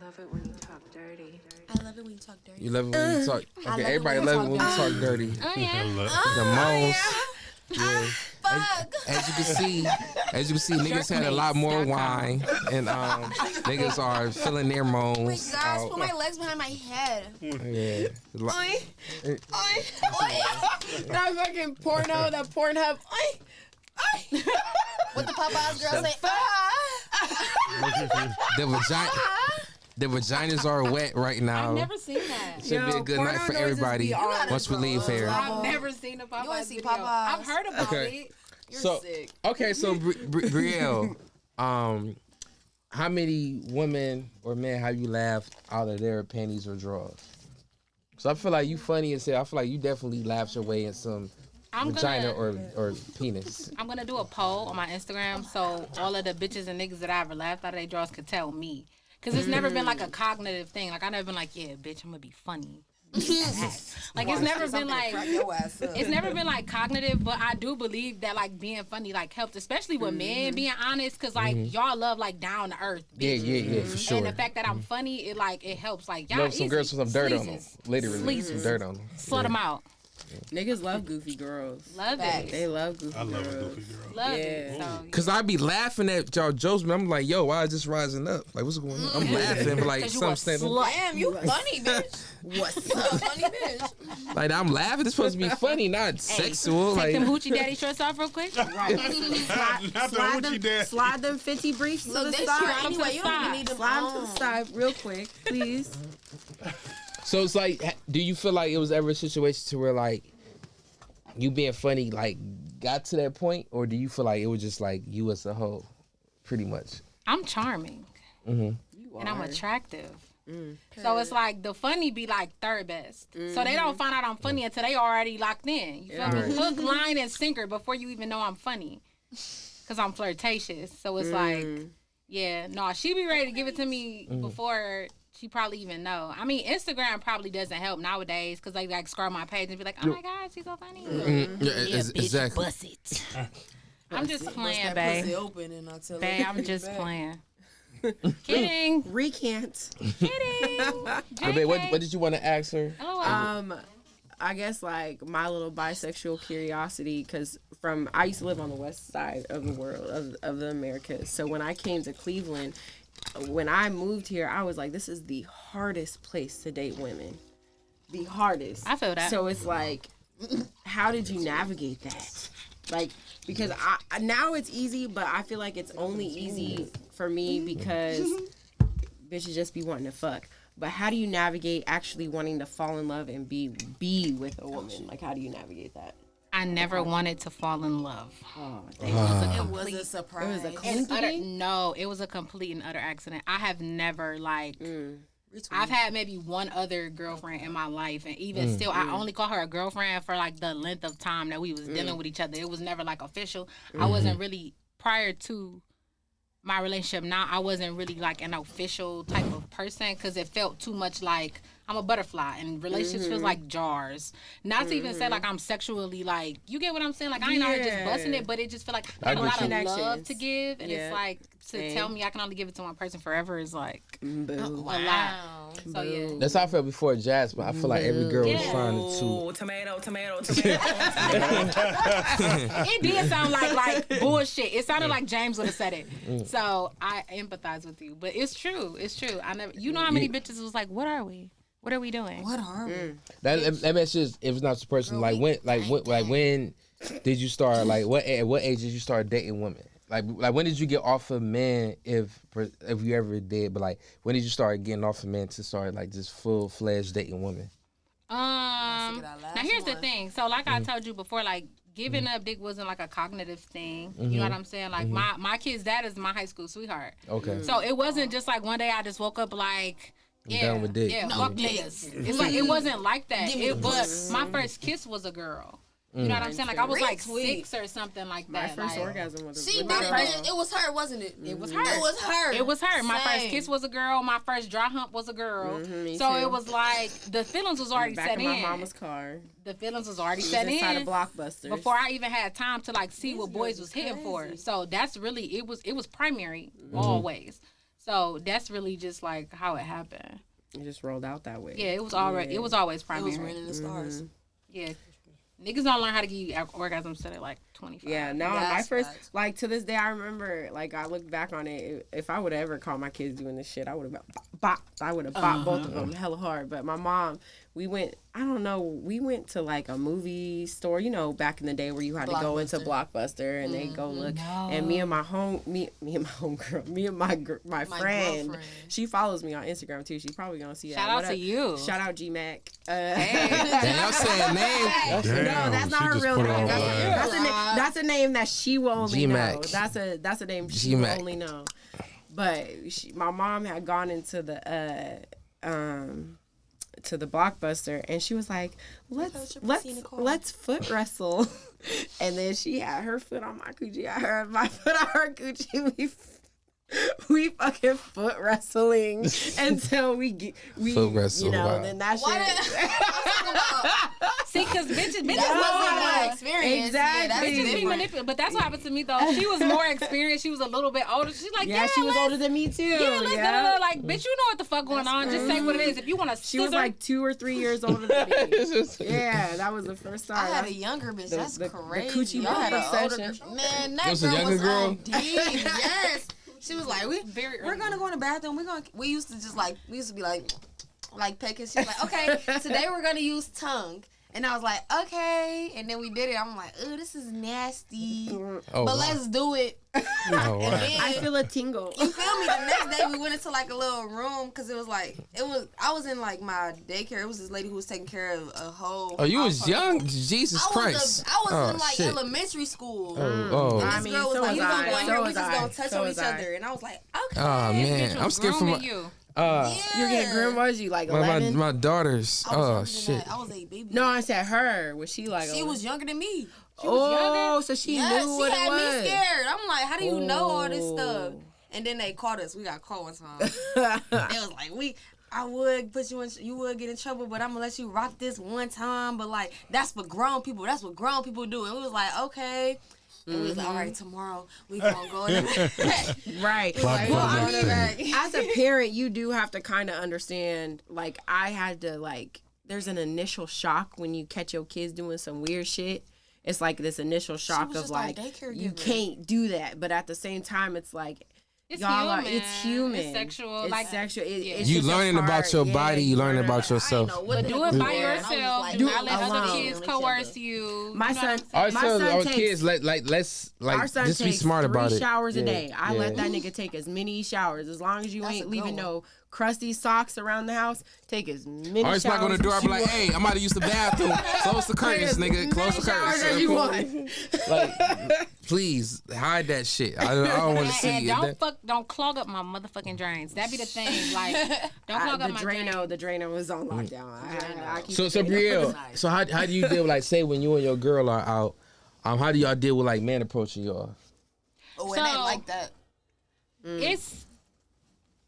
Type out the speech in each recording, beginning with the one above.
love it when you talk dirty. I love it when you talk dirty. You love it when you talk. Okay, everybody love it when you talk dirty. Oh yeah. The most. Yeah. Fuck. As you can see, niggas had a lot more wine, and niggas are filling their moans. Wait, guys, out. put my legs behind my head. Yeah. Oi. That fucking porno, that Pornhub. Oi. Oi. What the Popeyes girl say? The vaginas are wet right now. I've never seen that. Should be a good night for everybody once we leave here. I've never seen a Popeyes You wanna see video. Popeyes? I've heard about it. You're sick. Okay, so Brielle, how many women or men have you laughed out of their panties or drawers? So I feel like you funny as hell. I feel like you definitely laughed your way in some vagina or penis. I'm gonna do a poll on my Instagram so all of the bitches and niggas that I ever laughed out of their drawers could tell me. Cause it's never been like a cognitive thing. Like I never been like, yeah, bitch, I'm gonna be funny. Like it's never been like cognitive, but I do believe that like being funny like helps, especially with men being honest, cause like y'all love like down to earth. Bitch. Yeah, for sure. And the fact that I'm funny, it helps. Like y'all love some girls with some dirt on them. Literally, some dirt on them. Slut them out. Niggas love goofy girls. Love it. They love goofy girls. I love a goofy girl. Love it. So, Cause I be laughing at y'all jokes, but I'm like, yo, why is this rising up? Like, what's going on? I'm laughing, but like, something. Damn, you funny, bitch. What's up, funny bitch? Like, I'm laughing. It's supposed to be funny, not sexual. Take Like, them hoochie daddy shorts off real quick. Not the hoochie dad. Slide them 50 briefs to Look, the they side. anyway. You don't even need them Slide them to on. the side real quick, please. so it's like, do you feel like it was ever a situation to where like you being funny like got to that point, or do you feel like it was just like you as a whole, pretty much? I'm charming. And I'm attractive. So it's like the funny be like third best. So they don't find out I'm funny until they already locked in. You feel me? Hook, line, and sinker before you even know I'm funny. Cause I'm flirtatious. So it's like, yeah, no, she be ready to give it to me before she probably even know. I mean, Instagram probably doesn't help nowadays because they like scroll my page and be like, oh my God, she's so funny. Yeah, exactly. Bust it. I'm just playing, That pussy babe. open and I'll tell Babe, her I'm to just back. playing. Kidding. Recant. Kidding. But babe, what did you want to ask her? I guess like my little bisexual curiosity, because I used to live on the west side of the world, of the Americas. So when I came to Cleveland, when I moved here, I was like, this is the hardest place to date women. The hardest. I feel that. So it's like, how did you navigate that? Like, because now it's easy, but I feel like it's only easy for me because bitches just be wanting to fuck. But how do you navigate actually wanting to fall in love and be with a woman? Like, how do you navigate that? I never wanted to fall in love. It was a surprise. No, it was a complete and utter accident. I have never I've had maybe one other girlfriend in my life, and even still, I only call her a girlfriend for like the length of time that we was dealing with each other. It was never like official. I wasn't really, prior to my relationship now, I wasn't really like an official type of person because it felt too much like I'm a butterfly, and relationships feels like jars. Not to even say like I'm sexually like, you get what I'm saying? Like I ain't out here just busting it, but it just feel like I have a lot of love to give, and it's like to tell me I can only give it to one person forever is like a lot. So yeah, That's how I felt before Jasmine. I feel like every girl was trying to. Tomato. It did sound like bullshit. It sounded like James would have said it. So I empathize with you, but it's true. It's true. I never. You know how many bitches was like, "What are we? What are we doing? What are we? That message, if it's not the person, like when did you start? Like at what age did you start dating women? Like when did you get off of men, if you ever did? But like when did you start getting off of men to start like just full-fledged dating women? Now here's the thing. So like I told you before, like giving up dick wasn't like a cognitive thing. You know what I'm saying? Like my kid's dad is my high school sweetheart. Okay. So it wasn't just like one day I just woke up like. Done with dick. Yeah, fuck niggas. It's like it wasn't like that. But my first kiss was a girl. You know what I'm saying? Like I was like 6 or something like My that. first orgasm was See, a but girl. it was her, wasn't it? It was her. It was her. It was her. My first Same. kiss was a girl. My first dry hump was a girl. Me So too. it was like the feelings was already Back set in in. my mama's car. The feelings was already She set was inside in of Blockbusters. before I even had time to like see what boys was hitting for. So that's really it was primary always. So that's really just like how it happened. It just rolled out that way. Yeah, it was already. It was always It primary. was raining the stars. Yeah. Niggas don't learn how to give you orgasms till they're like 25. Yeah, no, my That's first, facts. like, to this day, I remember, like, I look back on it, if I would have ever caught my kids doing this shit, I would have bopped both of them hella hard. But my mom, we went to, like, a movie store, you know, back in the day where you had to go into Blockbuster and they go look. And me and my homegirl, me and my friend, girlfriend. she follows me on Instagram, too. She's probably going to see that. Shout out to you. Shout out G-Mac. Damn, y'all saying names. No, that's not her real name. That's a name that she will only G-Mac. know. That's a name she will only know. But my mom had gone into the Blockbuster and she was like, let's foot wrestle. And then she had her foot on my coochie. I had my foot on her coochie. We fucking foot wrestling until we Foot wrestle, you know, wow. then that shit. See, because bitches That wasn't my experience. Exactly. Yeah, that's bitches be different. manipulative. But that's what happened to me though. She was more experienced. She was a little bit older. She's like, Yeah, she was let's- older than me too. Yeah, let's Yeah. like, bitch, you know what the fuck going on. Just say what it is. If you want to, She was like 2 or 3 years older than me. Yeah, that was the first time. I had a younger bitch. That's the crazy. coochie I had an bumping older session. girl. Man, that It was a girl younger was girl? on D. Yes. She was like, Very we're early. gonna go in the bathroom. We used to just like, we used to be like pecking. She was like, okay, today we're gonna use tongue. And I was like, okay. And then we did it. I'm like, oh, this is nasty. Oh, but wow. let's do it. Oh, And wow. then, I feel a tingle. you feel me? The next day we went into like a little room because it was I was in like my daycare. It was this lady who was taking care of a whole. Oh, you was household. young? Jesus Christ. I was Oh, in like shit. elementary school. Oh. And I this mean, girl was so like, was you gonna I. go in So here, we was just I. gonna touch So on was each I. other. And I was like, okay. Oh, man. Bitch I'm was scared for grooming my... you. You're getting groomed, was you like 11? My daughters. I was Oh, younger than shit. that. I was a baby. No, I said her. Was she like? She was younger than me. Oh, so she Yes, knew she what had it was. me scared. I'm like, how do you know all this stuff? Oh. And then they caught us. We got caught one time. They was like, I would put you in, you would get in trouble, but I'm gonna let you rock this one time. But like, that's for grown people. That's what grown people do. And we was like, okay. And we was like, all right, tomorrow we gonna go in the Right. like, Well, I we'll go in the back. mean, as a parent, you do have to kind of understand. Like, I had to there's an initial shock when you catch your kids doing some weird shit. It's like this initial shock was of just our like, daycare you giver. can't do that. But at the same time, it's like, It's y'all human. it's human. It's sexual. It's like, sexual. yeah. It's You just a learning about part. your Yeah, body, you learning about yourself. But do it by Yeah. yourself. I was like, Do do not let it other alone. kids coerce you. My You know son, what I'm I saying? my tell son our takes, kids, let's our son just be takes smart about 3 it. showers a Yeah, day. I yeah. let that nigga take as many showers as long as you That's ain't a leaving good no crusty socks around the house. Take as many I always knock on the showers door. I as be you like, want. hey, I'm about to use the bathroom. Close the curtains, nigga. Close the showers as curtains. you want. Like, please hide that shit. I don't want to see And it. don't clog up my motherfucking drains. That be the thing. Like, don't clog up my drains. The Drano was on lockdown. I keep So it Drano. Brielle, so how do you deal with, like, say when you and your girl are out, how do y'all deal with like men approaching y'all? Oh, So- and they like that.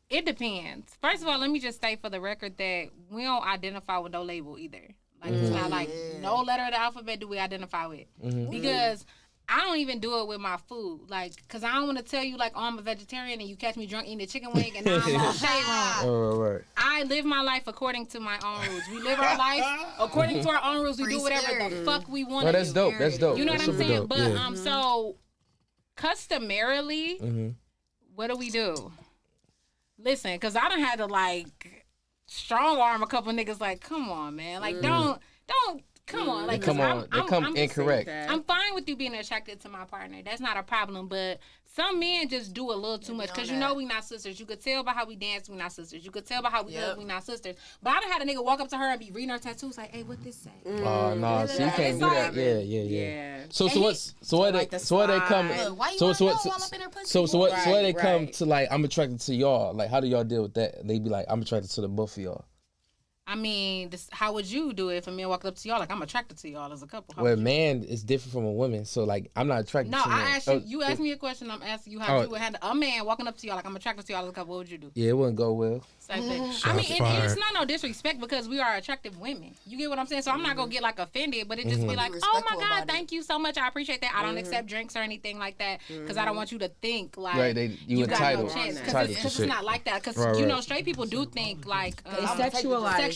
It depends. First of all, let me just say for the record that we don't identify with no label either. Like, it's not like no letter of the alphabet do we identify with. Because I don't even do it with my food. Like, because I don't want to tell you, like, oh, I'm a vegetarian and you catch me drunk eating a chicken wing and now I'm on shade room. Oh, right. I live my life according to my own rules. We live our life according to our own rules. We do whatever the fuck we want No, to that's do. dope. That's dope. You know what That's I'm super saying? dope. But Yeah. so customarily, what do we do? Listen, because I done had to like strong arm a couple niggas. Like, come on, man. Like, don't. Come on, like, Come 'cause on, they come I'm incorrect. I'm fine with you being attracted to my partner. That's not a problem. But some men just do a little too much because you know we not sisters. You could tell by how we dance, we not sisters. You could tell by how we hug, we not sisters. But I done had a nigga walk up to her and be reading her tattoos like, "Hey, what this say?" Oh no, so you can't It's do that. like- Yeah. Yeah. So And what like they the come slide. Look, why you so wanna so know what while I'm in her pussy? so what they come Right. to, like, I'm attracted to y'all. Like, how do y'all deal with that? They be like, I'm attracted to the both of y'all. I mean, how would you do it if a man walked up to y'all like, I'm attracted to y'all as a couple? Well, a man is different from a woman, so like I'm not attracted. No, to I asked you. Oh, You asked me a question. I'm asking you how you would handle a man walking up to y'all like, I'm attracted to y'all as a couple. What would you do? Yeah, it wouldn't go well. Same thing. I mean, and it's not no disrespect because we are attractive women. You get what I'm saying? So I'm not gonna get like offended, but it just be like, oh my God, thank you so much. I appreciate that. I don't accept drinks or anything like that because I don't want you to think like you entitled. Because it's not like that. Because you know, straight people do think like they sexualize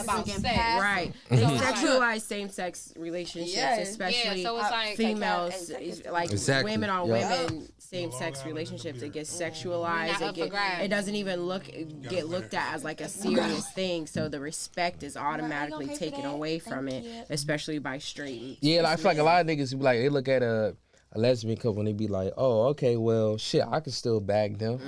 about sex. Right. They sexualize same-sex relationships, especially so it's like females, like women on women, same-sex relationships. It gets sexualized. It doesn't even get looked at as like a serious thing. So the respect is automatically taken away from it, especially by straight. Yeah, like, I feel like a lot of niggas be like, they look at a lesbian couple and they be like, oh, okay, well, shit, I can still bag them.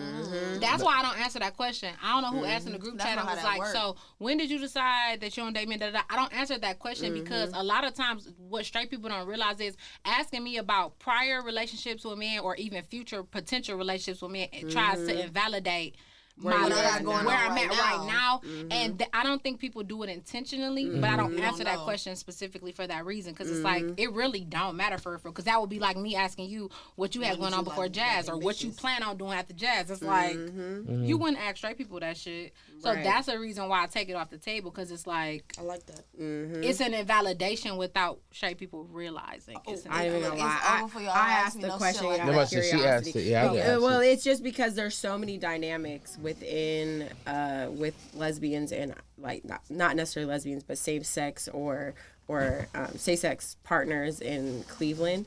That's why I don't answer that question. I don't know who asked in the group chat and was like, so when did you decide that you don't date men? I don't answer that question because a lot of times what straight people don't realize is asking me about prior relationships with men or even future potential relationships with men, it tries to invalidate where I'm at right now. And I don't think people do it intentionally, but I don't answer that question specifically for that reason because it's like it really don't matter for because that would be like me asking you what you had going on before jazz or what you plan on doing after jazz. It's like you wouldn't ask straight people that shit. So that's a reason why I take it off the table because it's like I like that. It's an invalidation without straight people realizing. I ain't gonna lie. I asked the question out of curiosity. She asked it. Yeah, well, it's just because there's so many dynamics within with lesbians and like not necessarily lesbians but same sex or same sex partners in Cleveland.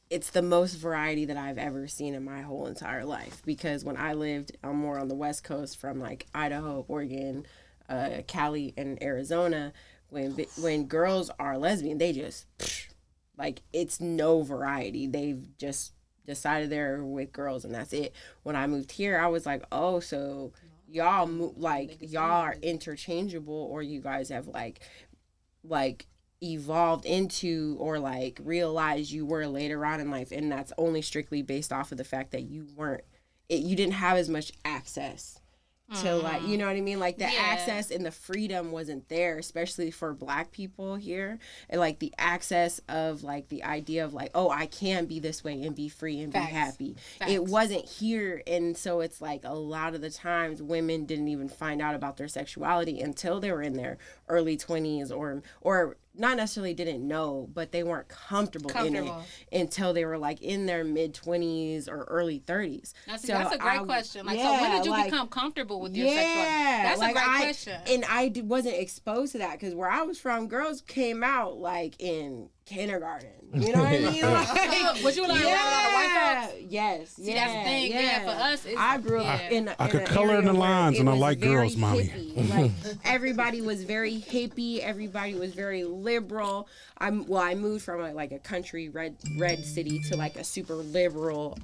It's the most variety that I've ever seen in my whole entire life because when I lived more on the West Coast from like Idaho, Oregon, Cali, and Arizona, when girls are lesbian, they just like it's no variety. They've just decided they're with girls and that's it. When I moved here, I was like, oh, so y'all are interchangeable or you guys have like evolved into or like realized you were later on in life, and that's only strictly based off of the fact that you didn't have as much access to like, you know what I mean, like the access and the freedom wasn't there, especially for Black people here, and like the access of like the idea of like, oh, I can be this way and be free and be happy. It wasn't here, and so it's like a lot of the times women didn't even find out about their sexuality until they were in their early 20s or not necessarily didn't know, but they weren't comfortable in it until they were like in their mid 20s or early 30s. Now, see, that's a great question. Like, so when did you become comfortable with your sexuality? That's a great question. And I wasn't exposed to that because where I was from, girls came out like in kindergarten. You know what I mean? Like, was you like around a lot of white folks? Yes. See, that's the thing. Yeah, for us, I grew up in I could color in the lines, and I like girls, mommy. Like everybody was very hippie. Everybody was very liberal. I moved from a country red city to like a super liberal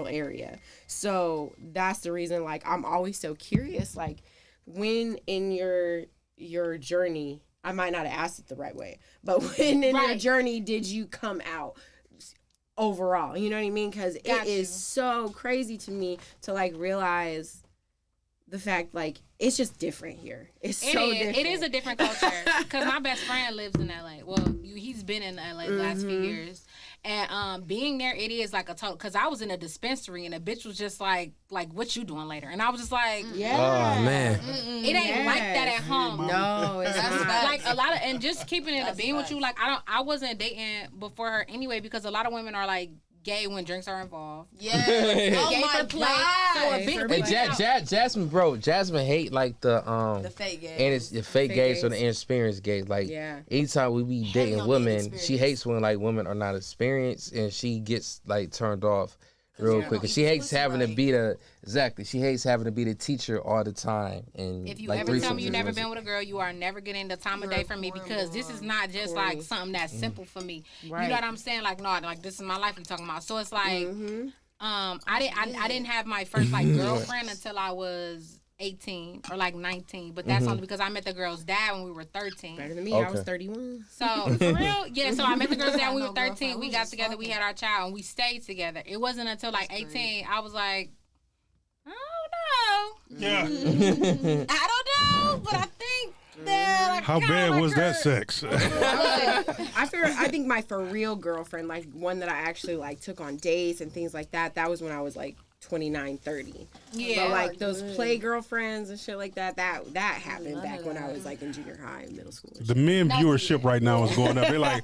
area. So that's the reason. Like I'm always so curious. Like when in your journey. I might not have asked it the right way, but when in your journey did you come out overall? You know what I mean? Because it is so crazy to me to like realize the fact like it's just different here. It's so different. It is a different culture because my best friend lives in LA. Well, he's been in LA the last few years. And being there, it is like a total. Because I was in a dispensary and a bitch was just like, what you doing later? And I was just like, oh man, it ain't like that at home. No, it's not. Like a lot of, and just keeping it a being with you. Like I wasn't dating before her anyway because a lot of women are like gay when drinks are involved. Yeah. Gay for play. So Jasmine hate like the fake gays. and it's the fake gays or the inexperienced gays. Like anytime we be dating women, she hates when like women are not experienced and she gets like turned off real quick. And she hates having to be she hates having to be the teacher all the time. And if you like, ever tell me you've never been with a girl, you are never getting the time of day from me because this is not just like something that's simple for me. Right. You know what I'm saying? Like, no, like this is my life I'm talking about. So it's like, I didn't have my first like girlfriend until I was 18 or like 19, but that's only because I met the girl's dad when we were 13. Better than me. I was 31. So for real, so I met the girl's dad when we were 13. We got together, we had our child, and we stayed together. It wasn't until like 18 I was like, I Yeah. I don't know, but I think that I How kinda bad like was her. that sex? I think my for real girlfriend, like one that I actually like took on dates and things like that, that was when I was like 29, 30. Yeah. But like those play girlfriends and shit like that, that happened back when I was like in junior high and middle school. The men viewership right now is going up. They're like,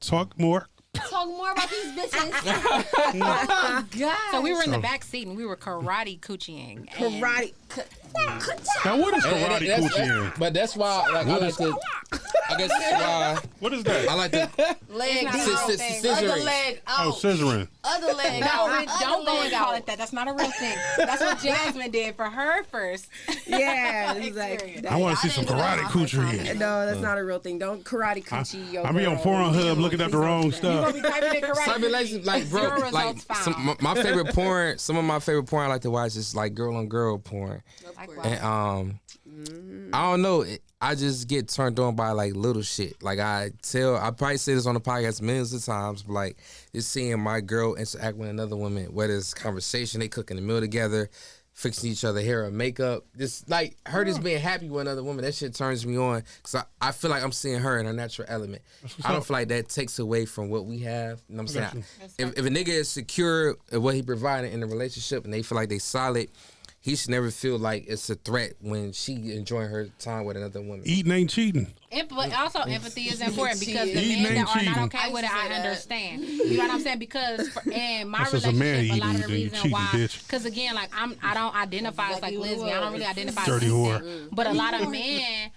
talk more. Talk more about these bitches. Oh, God. So we were in the back seat and we were karate coochieing. Karate. Now, what is And karate that's- coochie? But that's why, like, I like to. I guess that's why What is that? I like to Leg not out. a real thing. Other scissoring. leg Oh, out. scissoring. Other leg out. No, Other don't go and leg call out. it that. That's not a real thing. That's what Jasmine did for her first. Yeah, it's like I want to see some karate coochie. no, that's not a real thing. Don't karate coochie yo. I be on girl. Pornhub looking at the Please don't wrong do that. stuff. Gonna be typing in karate. Cyber relations, like, bro, Zero like results found. my favorite porn. Some of my favorite porn I like to watch is like girl on girl porn, and I don't know. I just get turned on by like little shit. Like I probably say this on the podcast millions of times, but like just seeing my girl interact with another woman, whether it's conversation, they cooking a meal together, fixing each other hair or makeup, just like her just being happy with another woman. That shit turns me on because I feel like I'm seeing her in her natural element. I don't feel like that takes away from what we have. You know what I'm saying? If a nigga is secure at what he provided in the relationship and they feel like they solid, he should never feel like it's a threat when she enjoying her time with another woman. Eating ain't cheating. But also empathy is important because the Eating men that ain't are not cheating. okay with it, I understand. You know what I'm saying? Because in my That's just a man relationship, a lot of the eating, you reason cheating, why, bitch. because again, like I don't identify as like lesbian. I don't really identify as Dirty anything. whore. But a lot of men,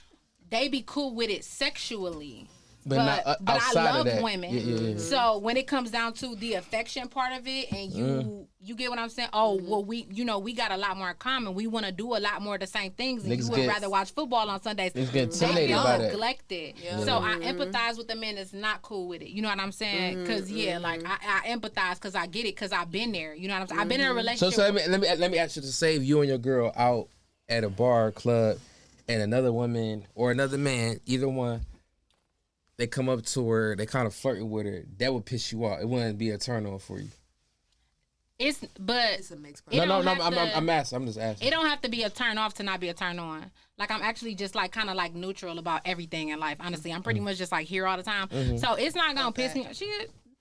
they be cool with it sexually. But not, But I outside of love that. women. Yeah. So when it comes down to the affection part of it, and you get what I'm saying? Oh, well, we got a lot more in common. We want to do a lot more of the same things, and Niggas you would get- rather watch football on Sundays. Niggas get They intimidated feel by that. neglected. So I empathize with the men that's not cool with it. You know what I'm saying? Because like I empathize because I get it because I've been there. You know what I'm saying? I've been in a relationship. So let me ask you to save you and your girl out at a bar or club, and another woman or another man, either one, they come up to her, they kind of flirting with her. That would piss you off. It wouldn't be a turn on for you. It's It's a mixed It No, don't have I'm to- asking. I'm just asking. It don't have to be a turn off to not be a turn on. Like I'm actually just like kind of like neutral about everything in life. Honestly, I'm pretty much just like here all the time. So it's not gonna piss me.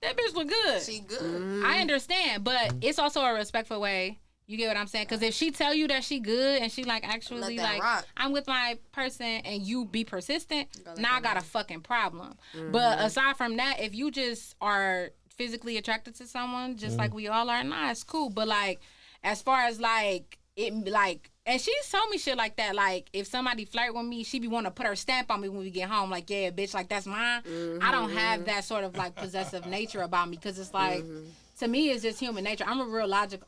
That bitch look good. She good. I understand, but it's also a respectful way. You get what I'm saying? Because if she tell you that she good and she like actually Let that like rock. I'm with my person and you be persistent, now I got a fucking problem. But aside from that, if you just are physically attracted to someone, just like we all are, nah, it's cool. But like as far as like it like. And she's told me shit like that. Like, if somebody flirt with me, she be wanting to put her stamp on me when we get home. Like, yeah, bitch, like, that's mine. I don't have that sort of, like, possessive nature about me. Because it's like, to me, it's just human nature. I'm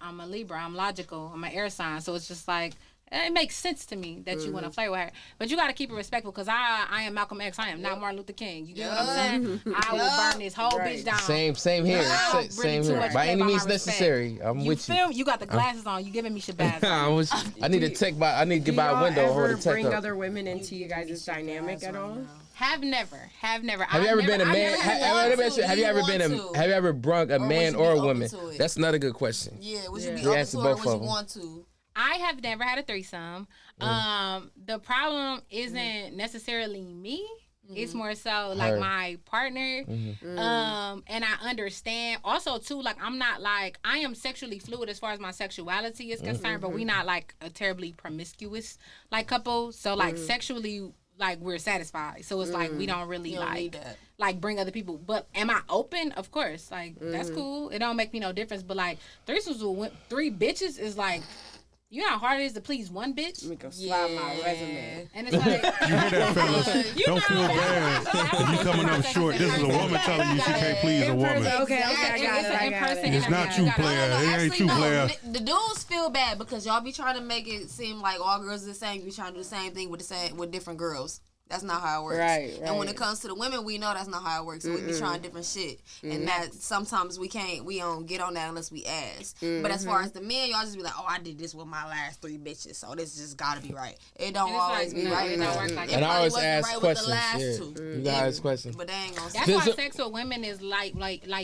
I'm a Libra. I'm logical. I'm an air sign. So it's just like, it makes sense to me that you want to flirt with her. But you got to keep it respectful because I am Malcolm X. I am not Martin Luther King. You get what I'm saying? I will burn this whole bitch down. Same here. I don't Same really too here. much By care any about means my respect. necessary. I'm You with you. feel me? You got the glasses on. You giving me Shabazz. I need to take by. I need to Do get by a y'all window and hold ever a tech bring up. other women into you guys' dynamic at all? Have never. Have you ever been a man? Have you ever brung a man you or be a open woman? to it? That's another good question. Yeah, would you be We open answered to it or both would you of them. want to? I have never had a threesome. The problem isn't necessarily me. It's more so like Her. my partner. And I understand also too, like I'm not like I am sexually fluid as far as my sexuality is concerned, but we not like a terribly promiscuous like couple. So like sexually like we're satisfied. So it's like we don't really You don't need like that. like bring other people. But am I open? Of course. Like that's cool. It don't make me no difference. But like threesomes with 3 bitches is like, you know how hard it is to please one bitch? Let me go slide my resume. And it's like, You hear that, fellas? Don't feel bad. If you coming up short, this is a woman telling you she can't please a woman. Okay, I got it. I got it. It's not you, player. It ain't you, player. The dudes feel bad because y'all be trying to make it seem like all girls are the same. You be trying to do the same thing with different girls. That's not how it works. Right. And when it comes to the women, we know that's not how it works. So we be trying different shit. And that sometimes we don't get on that unless we ask. But as far as the men, y'all just be like, oh, I did this with my last 3 bitches, so this just gotta be right. It don't always be right. It don't work like that. And I always ask right questions. With the last 2. You gotta ask questions. But they ain't gonna That's say why sex with women is like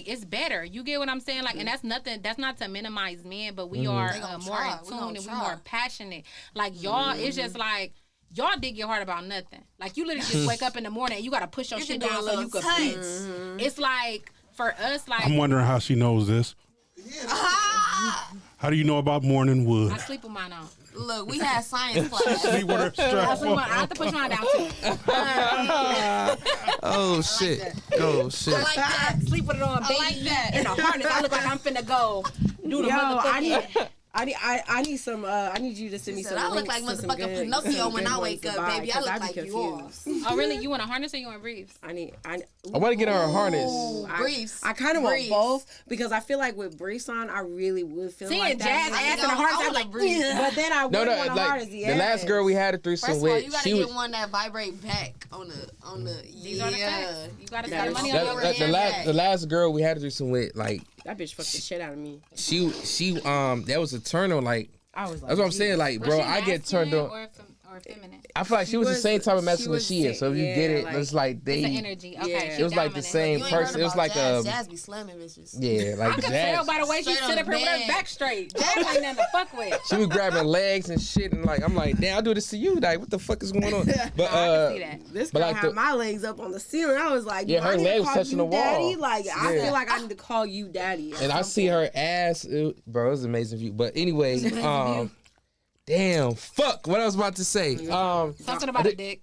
it's better. You get what I'm saying? Like, and that's not to minimize men, but we are more in tune and we're more passionate. Like y'all, it's just like y'all dig your heart about nothing. Like you literally just wake up in the morning and you gotta push your shit down so you can pee. It's like for us, like I'm wondering how she knows this. How do you know about morning wood? I sleep with mine on. Look, we had science class. Sleep with her strap on. I have to push mine down too. Oh shit! Oh shit! I like that. Sleep with it on, baby. I like that. In a harness. I look like I'm finna go do the motherfucking. I need some. I need you to send me some. I look links like to some motherfucking good, Pinocchio when I ones wake to up, buy, baby. I 'cause look be like you confused. Oh really? You want a harness or you want briefs? I want to get her a harness. Briefs. I kind of want both because I feel like with briefs on, I really would feel Seeing like Jazz that. ass in a harness, I'm like, briefs. But then I would No, want a like harness. the last girl we had a threesome First of all, with, you gotta she get was one that vibrate back on the. These are the facts. You gotta That spend is money so on your the last girl we had a threesome with, like that bitch fucked the shit out of me. she that was a turn on, like I was like, that's what I'm saying, like bro, I get turned on. Or feminine. I feel like she was the same type of masculine she is. So if you get it, it's like they. It's the energy. Okay. Yeah. It was like the same person. It was like a. Jazz be slamming bitches. Yeah, like I could tell Jazz. by the way she Straight sit on up here with the her bed. back straight. Jazz ain't nothing to fuck with. She was grabbing legs and shit, and like I'm like, damn, I do this to you. Like, what the fuck is going on? But I can see that. this but girl like had the- my legs up on the ceiling. I was like, Yeah, do her I need leg to was call touching you the wall. daddy? Like, I Yeah. feel like I need to call you daddy. and I see her ass, bro. It was an amazing view. But anyway, damn, fuck. What I was about to say. Something about a dick.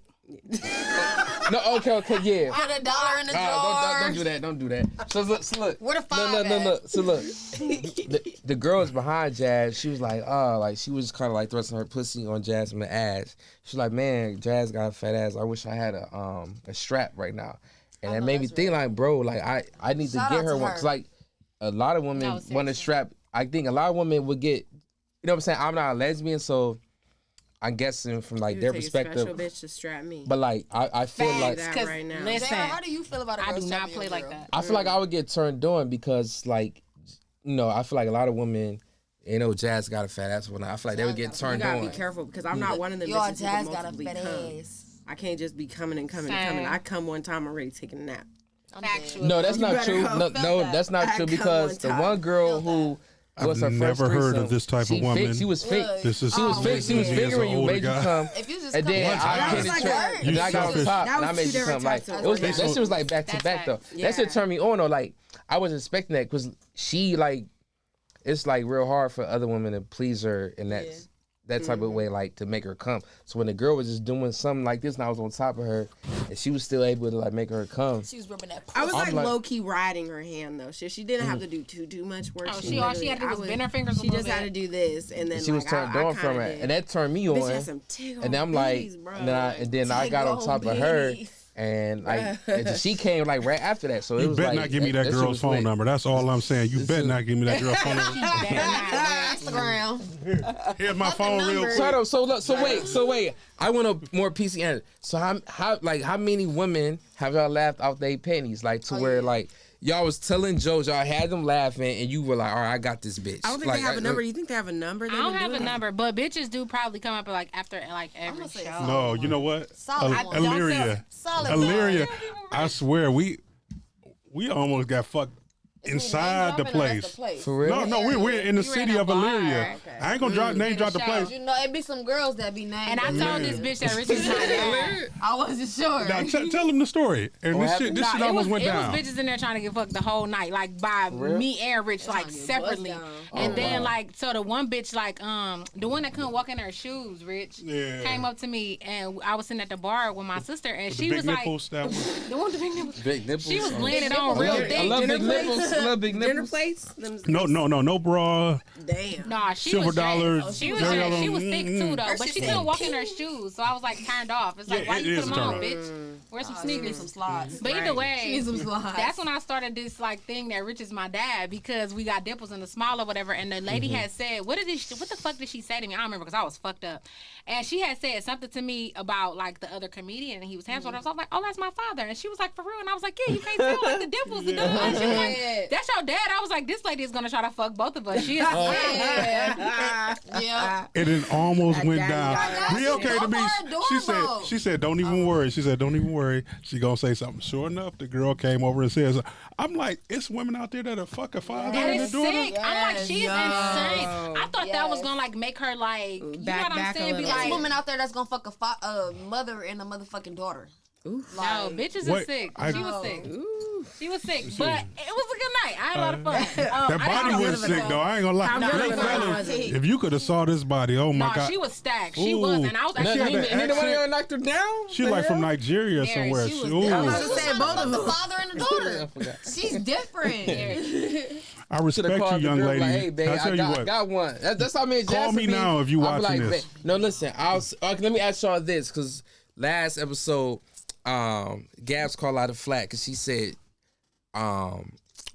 No, okay, yeah. Put $1 in the drawer. Don't do that. Don't do that. So look. Where the five Look. So look, the girl was behind Jazz. She was like, she was kind of like thrusting her pussy on Jasmine's ass. She's like, man, Jazz got a fat ass. I wish I had a strap right now. And that made me think like, bro, like I need Shout to out get her to one. her. 'Cause like a lot of women want to strap. I think a lot of women would get. You know what I'm saying? I'm not a lesbian, so I'm guessing from like their perspective. Special bitch to strap me. But like I feel like that right now. Listen, Sarah, how do you feel about a girl I do not strapping play your like girl? that. I feel like I would get turned on because like I feel like a lot of women, Jazz got a fat ass when I feel like they would get You turned gotta on. be careful because I'm not one of them Yo, bitches Jazz who got a multiply fat come. ass. I can't just be coming and coming and Same. coming. I come one time already taking a nap. Factual. No, that's not better true. hope No, that. that's not I true come because one the time. one girl who was her I've first never heard threesome, of this type of she woman. She was fake. This is She was fake. She was me as an fingering you, older made you guy. come, If you just and then come I on, hit like it, a- and then I got on You top, selfish. and I That was made two you come. different Like types of it was women. that shit was like back to That's back though. facts. That shit Yeah. turned me on though. Like I wasn't expecting that because she like it's like real hard for other women to please her, and that's. That type of way, like to make her come. So when the girl was just doing something like this, and I was on top of her, and she was still able to like make her come. She was ripping that. I was I'm like like- low key riding her hand though. She didn't have to do too much work. Oh, all she had to do was bend her fingers a She little just had to bit. do this, and then And she was like, turned I on from kinda it, did. and that turned me Bitch on. had some tickle And then I'm like, bitties, bro. and then I got on top of her, and like and she came like right after that. So it You was better like not give me that shit girl's was phone lit. number. That's all I'm saying. You better not give me that girl's phone number. Instagram. Here's my phone real number. quick. So wait. I want a more PC answer. So how many women have y'all laughed off their panties like to where like y'all was telling jokes, y'all had them laughing, and you were like, all right, I got this bitch. I don't think like, they have a number. You think they have a number? I don't have a number, but bitches do probably come up like after like every gonna say show. No, you know what? Solid one. Illyria. Solid Illyria. I swear, we almost got fucked inside the place. For real? No, we're in the You were city in a of bar. Illyria. Okay. I ain't gonna name drop the show. place. You know, it be some girls that be named. And I told this bitch that Richard's not there. I wasn't sure. Now tell them the story. And this shit Nah, almost went it down. was bitches in there trying to get fucked the whole night, like by me and Rich, like separately. And then like, so the one bitch, like, the one that couldn't walk in her shoes, Rich, Yeah. came up to me, and I was sitting at the bar with my sister, and she Big was like, nipples, that one. the one with the big nipples. Big nipples. She was laying it I on real love, I thick. love big Dinner nipples. I love big Dinner nipples. plates? Them- No bra. Damn. Nah, she Silver silver dollar. She was thick too though, but she couldn't walk in her shoes, so I was like turned off. It's like, Yeah, why it you put is them on, turned bitch? Wear some Need sneakers. some slides. But either way, Some slides. that's when I started this like thing that riches my dad because we got dimples in the small or whatever, and the lady had said, what the fuck did she say to me? I don't remember because I was fucked up, and she had said something to me about like the other comedian, and he was handsome. So I was like, oh, that's my father, and she was like, for real, and I was like, yeah, you can't tell like the dimples. The dimples. And she was like, that's your dad. I was like, this lady is gonna try to fuck both of us. She is. Yeah. And it almost went down. daddy Be okay to me. adorable. She said, don't even worry. She said, don't even worry. She gonna say something. Sure enough, the girl came over and says, I'm like, it's women out there that are fucking father That and is the daughter. sick. I'm like, she's insane. I thought that was gonna like make her like, you know Back what I'm saying? a Be little. There's like, women out there that's gonna fuck a mother and a motherfucking daughter. no, bitches Wait, are sick. I- She was sick. She was sick, but it was a good night. I had a lot of fun. That body was sick though. I ain't gonna lie. How Young good fellas, was it? if you could have saw this body, oh my No, god. she was stacked. She was, and I was She had actually. that And nobody accent. knocked her down. She like from Nigeria Mary, somewhere. she was Ooh. I was She to was say trying to both fuck of the them. father and the daughter. She's different. I respect you, young lady. Like, hey, babe, I tell you I what. got one. That's how me and Call Jasmine me be. now if you I'll be watching like, this. babe, no, listen. Okay, let me ask y'all this, because last episode, Gabs called out of flat because she said,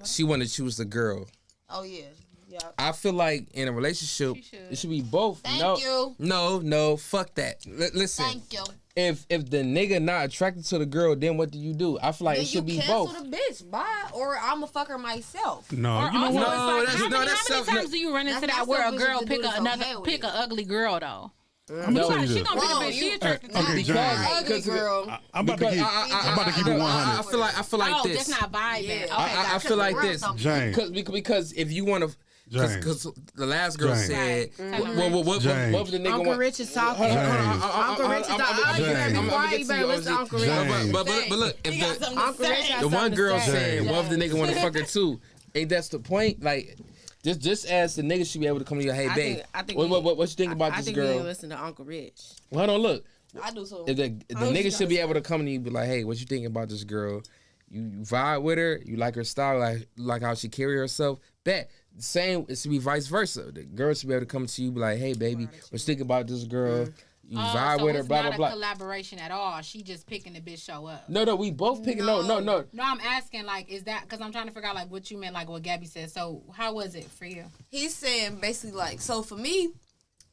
she wanted to choose the girl. Oh yeah. Yeah. I feel like in a relationship, it should be both. Thank you. No, fuck that. Listen, Thank you. if the nigga not attracted to the girl, then what do? I feel like Then it should you be cancel both. the bitch, bye, or I'ma fuck her myself. No, you know Also, what? No, it's like, that's- how that's many times do you run into That's that where a selfish girl to pick do this, another okay with pick it. an ugly girl though? I'm gonna tell you She this. gonna pick a Whoa, bitch she you- attracted to. Okay, Because- James. Ugly girl. I'm about to keep. I'm about to keep it 100. I feel like Oh, this. that's not vibing. Yeah. Okay, I gotcha. feel like this. James. Because if you want to, James. because the last girl James. said, Right. what James. if the nigga Uncle want? Rich is talking. James. Uncle Rich is talking. Oh, you better James. be quiet. You better listen to Uncle Rich. James. But look, if the Uncle Rich has the one something girl to say. said, what if the nigga want to fuck her too? Ain't that's the point? Like, just as the nigga should be able to come to you, hey, babe, I think what you think about I this think we need to girl? listen to Uncle Rich. Well, hold on, look. I do so. If the nigga should be able to come to you and be like, hey, what you think about this girl? You vibe with her, you like her style, like how she carry herself. That same, it should be vice versa. The girl should be able to come to you, be like, hey, baby, what you think about this girl? You vibe So with her, it's blah not blah a blah. collaboration at all. She just picking the bitch show up. No, we both picking. No. No, I'm asking like, is that because I'm trying to figure out like what you meant, like what Gabby said. So how was it for you? He's saying basically like, so for me,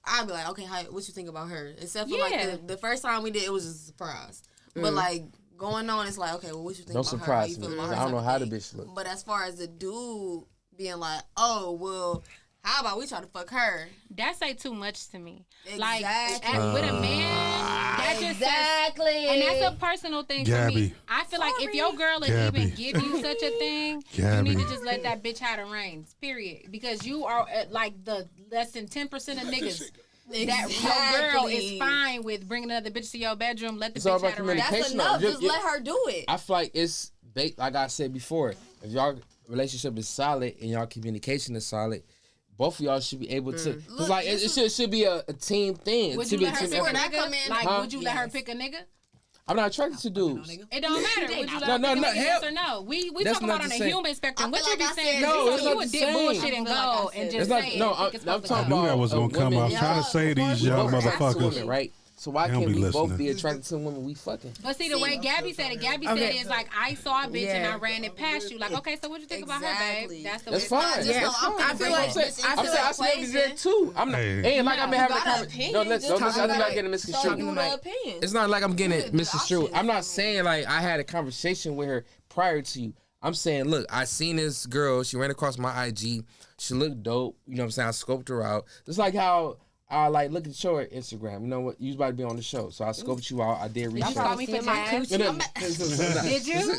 I'd be like, okay, what you think about her? Except for Yeah. like the first time we did, it was just a surprise. But like going on, it's like, okay, well, what you think Don't about her? How you surprise me. feel about her? I don't know type how of the thing. bitch look. But as far as the dude being like, oh, well, how about we try to fuck her? That say too much to me. Exactly. Like with a man, that just says, Exactly. and that's a personal thing for Gabby. me. I feel like if your girl is Gabby. even give you such a thing, you Gabby. need to just let that bitch have the reins. Period. Because you are like the less than 10% of niggas. That your girl is fine with bringing another bitch to your bedroom. Let the It's all bitch about have the reins. That's communication. enough. You- Just you- let her do it. I feel like it's like I said before. If y'all relationship is solid and y'all communication is solid, both of y'all should be able to. It's Look, like this it should be a team thing. Would It you should be a let her team pick a effort. that come nigga? in? Like, Huh? would you let her Yes. pick a nigga? I'm not attracted to dudes. It don't matter. Would you let No, her pick no, a nigga? hell- Yes or no? We That's talk not about on the a same. human spectrum. I What feel you be like I saying? said No, you it's you not would the dip same. bullshit and I feel like go I and said just It's not. say No, it. Think it's I'm supposed to talking go. I knew that was gonna come. I was women. trying to say these We young both attracted to motherfuckers. women, right? So why They don't can't be we both listening. be attracted to women we fucking? But see, the way Gabby said it, Gabby said Okay. is like, I saw a bitch and I Yeah. ran it past you. Like, okay, so what you think about her, Exactly. babe? That's the That's way. fine. Just Yeah. know I'm I finna feel bring like- this bitch I into said the I smell equation. good too. I'm not. Hey. Ain't like I've been You having a got an conversation. opinion, No, let's just I'm talk not about getting it. misconstrued. Show you the opinion. It's not like I'm getting it Good misconstrued. options. I'm not saying like I had a conversation with her prior to you. I'm saying, look, I seen this girl. She ran across my IG. She looked dope. You know what I'm saying? I scoped her out. It's like how I like look at your Instagram. You know what? You was about to be on the show, so I scoped you out. I did You research. call me for jazz? Did you?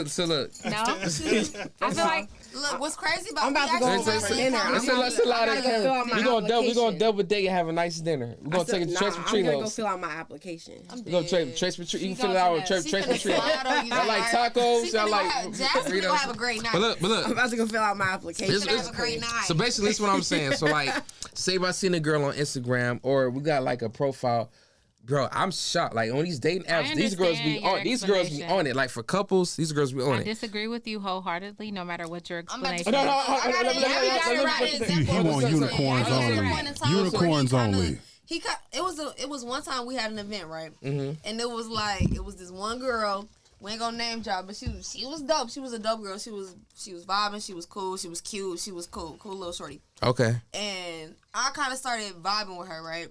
So look. No. I feel like Look, what's crazy about I'm about to we go actually for had dinner. a Let's conversation. allow I that. gotta go fill out my We gonna application. double date and have a nice dinner. We're gonna take a Trace I'm gonna go Patrilos. fill out my application. We're gonna Trace Patrilos. You can She fill it goes out to with that. Trace She finna Patrilos. slide on you I like tonight. tacos. She I finna like have- Jasmine gonna have a great night. But look. I'm about to go fill out my application. She's gonna have a great night. So basically, that's what I'm saying. So like, say if I seen a girl on Instagram or we got like a profile, Bro, I'm shocked. Like on these dating apps, I these girls be understand your on. These girls be explanation. on it. Like for couples, these girls be on I it. disagree with you wholeheartedly, no matter what your I'm about to explanation. He want unicorns only. Unicorns only. It was one time we had an event, right? And it was this one girl. We ain't gonna name drop, but she was dope. She was a dope girl. She was vibing. She was cool. She was cute. She was cool little shorty. Okay. And I kind of started vibing with her, right?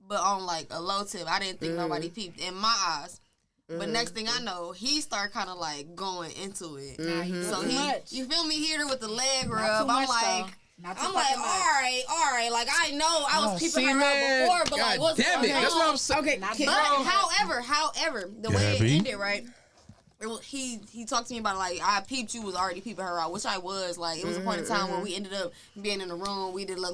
But on like a low tip. I didn't think nobody peeped in my eyes. But next thing I know, he started kind of like going into it. So you feel me? Hit her with the leg rub. I'm like. All right. Like I know I was peeping her out before, but like what's damn it? That's what I'm saying. Okay, but however, the way it ended, right? He talked to me about it, like I peeped you was already peeping her out, which I was. Like it was a point in time where we ended up being in the room. We did like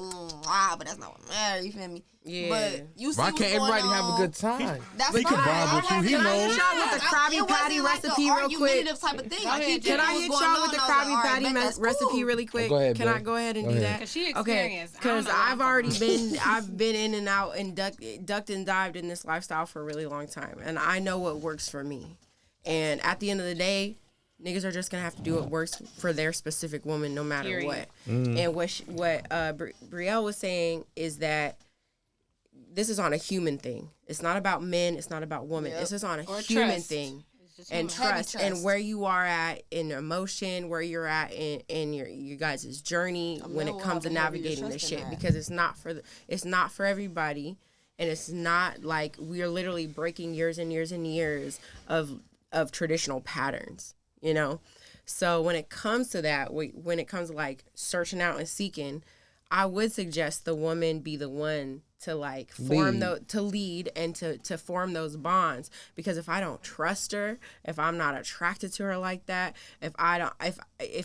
but that's not what matters. You feel me? Yeah. But you see Why can't everybody have a good time? That's He can vibe with you. He knows. Can I hit y'all with the Krabby Patty recipe real quick? Type of thing. Can I hit y'all with the Krabby Patty recipe really quick? Go ahead, Can babe. I go ahead and Go do ahead. that? Cause she Okay, experienced. because I've been in and out and ducked and dived in this lifestyle for a really long time, and I know what works for me. And at the end of the day, niggas are just gonna have to do what works for their specific woman, no matter what. And what Brielle was saying is that this is on a human thing. It's not about men. It's not about women. This is on a human trust. thing. And trust and where you are at in emotion, where you're at in your guys' journey when it comes to navigating this shit, because it's not for everybody, and it's not like we are literally breaking years and years and years of traditional patterns, you know. So when it comes to that, when it comes to like searching out and seeking, I would suggest the woman be the one to like form to lead and to form those bonds, because if I don't trust her, if I'm not attracted to her like that, if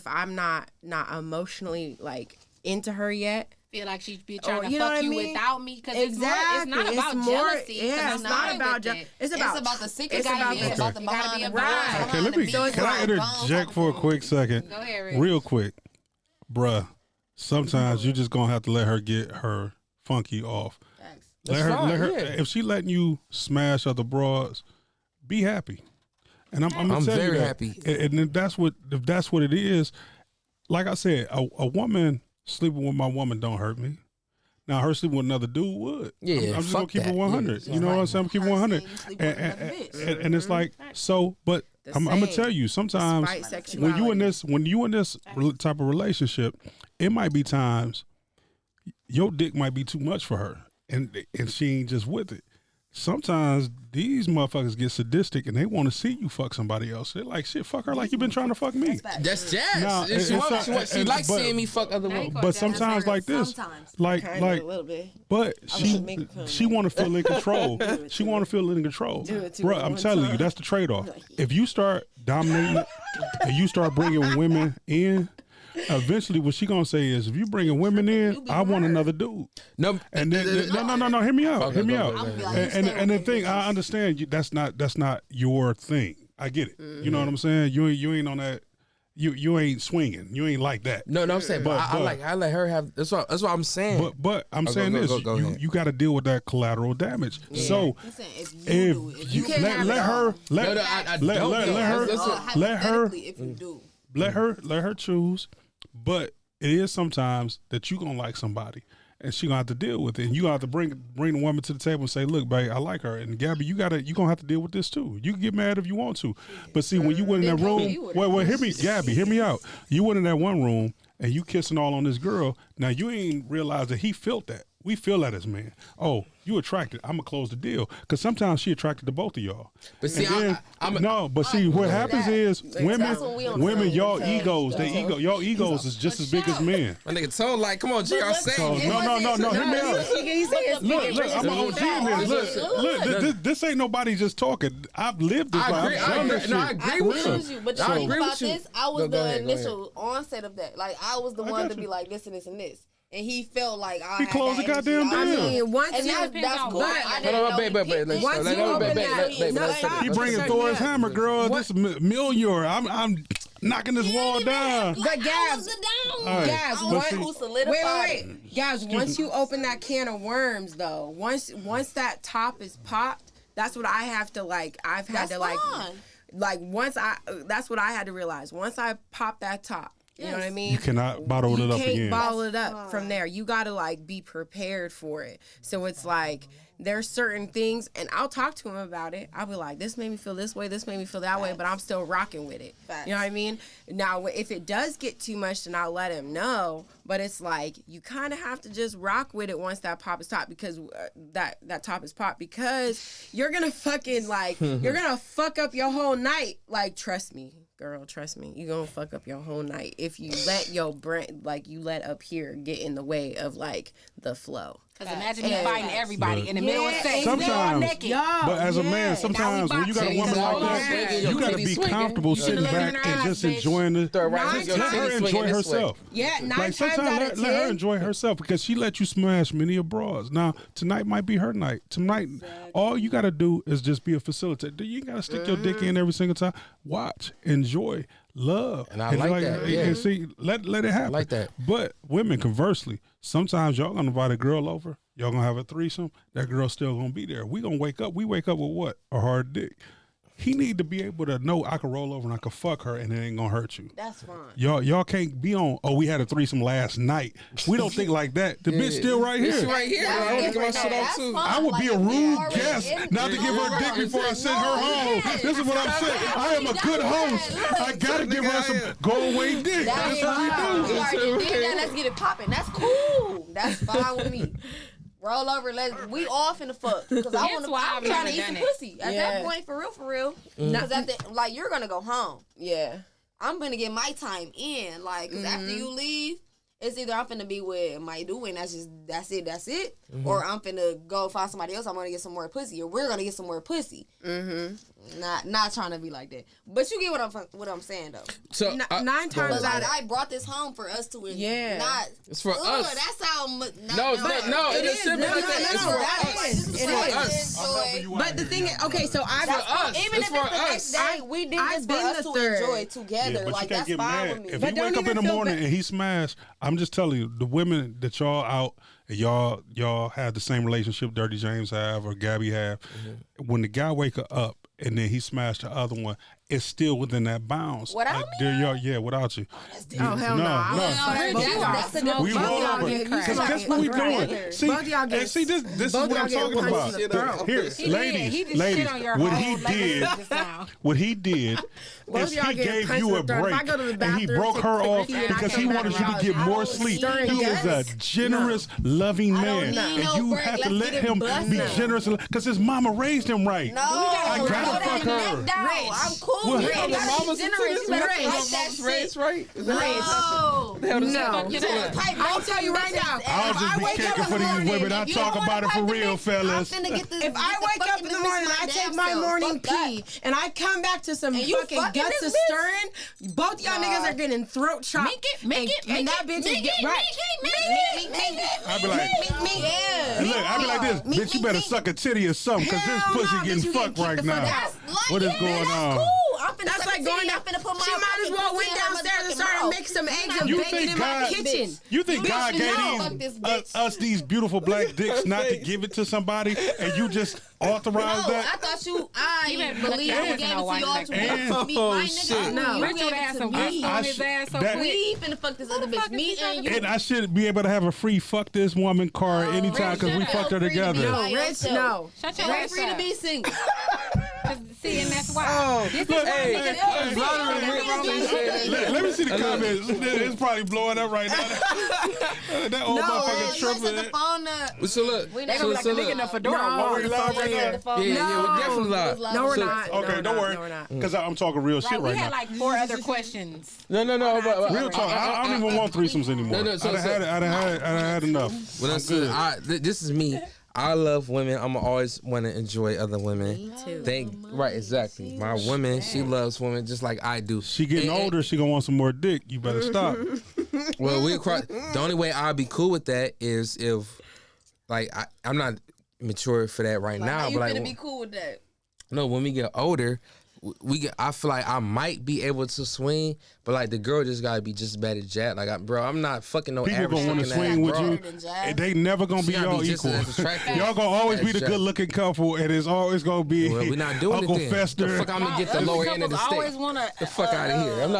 I'm not emotionally like into her yet, feel like she'd be trying to you know fuck what I you mean? without me, because Exactly. it's not about jealousy. Yeah, it's not about jealousy. It's about the secret. It's about It's about the behind the right. Okay, let me. Can I interject for a quick second? Go ahead, Rick. Real quick, bruh. Sometimes you just gonna have to let her get her funky off. Let her. If she letting you smash other broads, be happy. And I'm gonna tell very you that. happy. And if that's what it is, like I said, a woman sleeping with my woman don't hurt me. Now her sleeping with another dude would. Yeah, I'm just gonna fuck keep that. it 100. Yeah, you know what I'm saying? I'm keep it 100. And it's like so, but I'm gonna tell you, sometimes when you in this type of relationship, it might be times your dick might be too much for her, and she ain't just with it. Sometimes these motherfuckers get sadistic and they want to see you fuck somebody else. They're like, shit, fuck her like you been trying to fuck me. That's jazz. Nah, She likes seeing me fuck other women. But sometimes like this, like, a little bit. but she want to feel in control. She want to feel in control. Bro, I'm telling you, that's the trade off. If you start dominating and you start bringing women in, eventually what she gonna say is, if you bringing women in, I want another dude. No, And then no, hear me out. Okay, Hear me go out. ahead. And the thing, I understand you. That's not your thing. I get it. You know what I'm saying? You ain't on that. You ain't swinging. You ain't like that. No, I'm saying, but I let her have. That's what I'm saying. But I'm saying this. Go ahead. You got to deal with that collateral damage. So if you let her let her choose. But it is sometimes that you gonna like somebody, and she gonna have to deal with it, and you gonna have to bring the woman to the table and say, "Look, babe, I like her." And Gabby, you gonna have to deal with this too. You can get mad if you want to, but see, when you went in that room, well, hear me, Gabby, hear me out. You went in that one room and you kissing all on this girl. Now you ain't realized that he felt that. We feel that as men. Oh, you attracted. I'm gonna close the deal, because sometimes she attracted to both of y'all. But see, what happens is women, y'all saying. egos, y'all egos is just as big as men. My nigga Tone like, come on, G, I'm So, saying. no, hear me out. Look, I'm an OG in this. Look, this ain't nobody just talking. I've lived this life. I've done this shit. I agree with you, but the thing agree about with you. this, I was Go the ahead, go initial onset of that. Like I was the one to be like this and this and this. And he felt like I He had closed that the goddamn energy. deal. I mean, once And you that's cool. I didn't Hold on, know babe, he picked Once you open that, He bringing Thor's hammer, girl. This Mjolnir. knocking this wall down. But Gabs, Gabs, but see- wait. Gabs, once you open that can of worms, though, once that top is popped, that's what I have to like. I've had to like once that's what I had to realize. Once I pop that top. You know what I mean? You cannot bottle it up again. You can't bottle it up from there. You got to like be prepared for it. So it's like there's certain things, and I'll talk to him about it. I'll be like, this made me feel this way, this made me feel that way, but I'm still rocking with it. You know what I mean? Now, if it does get too much, then I'll let him know. But it's like you kind of have to just rock with it once that pop is popped, because that top is popped, because you're gonna fucking like you're gonna fuck up your whole night. Like, trust me. Girl, trust me, you gonna fuck up your whole night if you let your brain, like you let up here get in the way of like the flow. Because imagine me fighting everybody in the middle of sex. Sometimes, naked. but as a man, sometimes when you got a woman like that, you got to be comfortable sitting back and just enjoying it. Let her enjoy herself. Yeah, like sometimes let her enjoy herself, because she let you smash many of bras. Now tonight might be her night. Tonight, all you got to do is just be a facilitator. You got to stick your dick in every single time. Watch, enjoy, love, and I like that. Yeah. And see, let it happen. I like that. But women, conversely, sometimes y'all gonna invite a girl over. Y'all gonna have a threesome. That girl's still gonna be there. We gonna wake up. We wake up with what? A hard dick. He need to be able to know I can roll over and I can fuck her and it ain't gonna hurt you. That's fine. Y'all can't be on, oh, we had a threesome last night. We don't think like that. The bitch still right here. She's right here. I want to get my shit off too. I would be a rude guest not to give her dick before I send her home. This is what I'm saying. I am a good host. I gotta give her some go away dick. That's what we do. Let's get it popping. That's cool. That's fine with me. Roll over, we off in the fuck. Because I'm trying to eat some pussy. At that point, for real. Because like, you're going to go home. Yeah. I'm going to get my time in. Like, because after you leave, it's either I'm finna be with my dude and that's it. Or I'm finna go find somebody else. I'm gonna get some more pussy, or we're gonna get some more pussy. Not trying to be like that, but you get what I'm saying though. So 9 times out of I brought this home for us to enjoy. Yeah, not it's for us. That's how. No, it is simple. It's for us. But the thing is, okay, so I've even if it's the next day, we did this for us to enjoy together. But like you can't that's get fine mad with me. if he wake up in the morning and he smash. I'm just telling you, the women that y'all out, and y'all have the same relationship Dirty James have or Gabby have. When the guy wake up and then he smashed the other one, it's still within that bounds. Without me? Without you. Oh hell no! That's a good We roll over because that's what we doing. See, both y'all get, and see this is what I'm talking about. Here, ladies, what he did is he gave you a break and he broke her off because he wanted you to get more sleep. He is a generous, loving man, and you have to let him be generous because his mama raised him right. No, I gotta fuck her. I'm cool. What? You gotta be generous. You better fight that shit. Right? No. I'll tell you right now. I'll just be kicking for these women. I talk about it for real, fellas. If I wake up in the morning, I take my morning pee, and I come back to some fucking guts of stirring, both y'all niggas are getting throat chopped. Make it, and that bitch is get right. I be like, look, I be like this, bitch. You better suck a titty or something, because this pussy getting fucked right now. What is going on? That's like going down. She might as well went downstairs and started making some eggs and bacon in my kitchen. You think God gave us these beautiful black dicks not to give it to somebody, and you just authorize that? I thought I believe he gave it to y'all to me. My nigga, no. Rich would have some weight on his ass so quick. We finna fuck this other bitch. Me and you. And I should be able to have a free fuck this woman card anytime because we fucked her together. No, Rich, no. Shut your ass free to up. be single. See, and that's why. Let me see the comments. It's probably blowing up right now. That old motherfucker tripping. So look, they gonna be like a nigga in a fedora. Are we live right now? Yeah, we're definitely live. No, we're not. Okay, don't worry. Because I'm talking real shit right We had now. like 4 other questions. No. But, Real talk. I don't even want threesomes anymore. No, I'd have had enough. Well, this is me. I love women. I'm always want to enjoy other women. Me too. Right, exactly. My woman, she loves women just like I do. She getting older. She gonna want some more dick. You better stop. Well, the only way I'll be cool with that is if, like, I'm not mature for that right now. You but finna like, be cool with that? no, when we get older, I feel like I might be able to swing, but like the girl just gotta be just as bad as Jack. Like, bro, I'm not fucking no People average gonna want to fucking swing ass, with bro. you. And they never gonna be She gotta y'all be just equal. as attractive Y'all gonna always as be the Jack. good looking couple, and it's always gonna be Well, we're not doing Uncle it then. Fester. The fuck I'm gonna get the lower end of the stick. always wanna The fuck out of here. I'm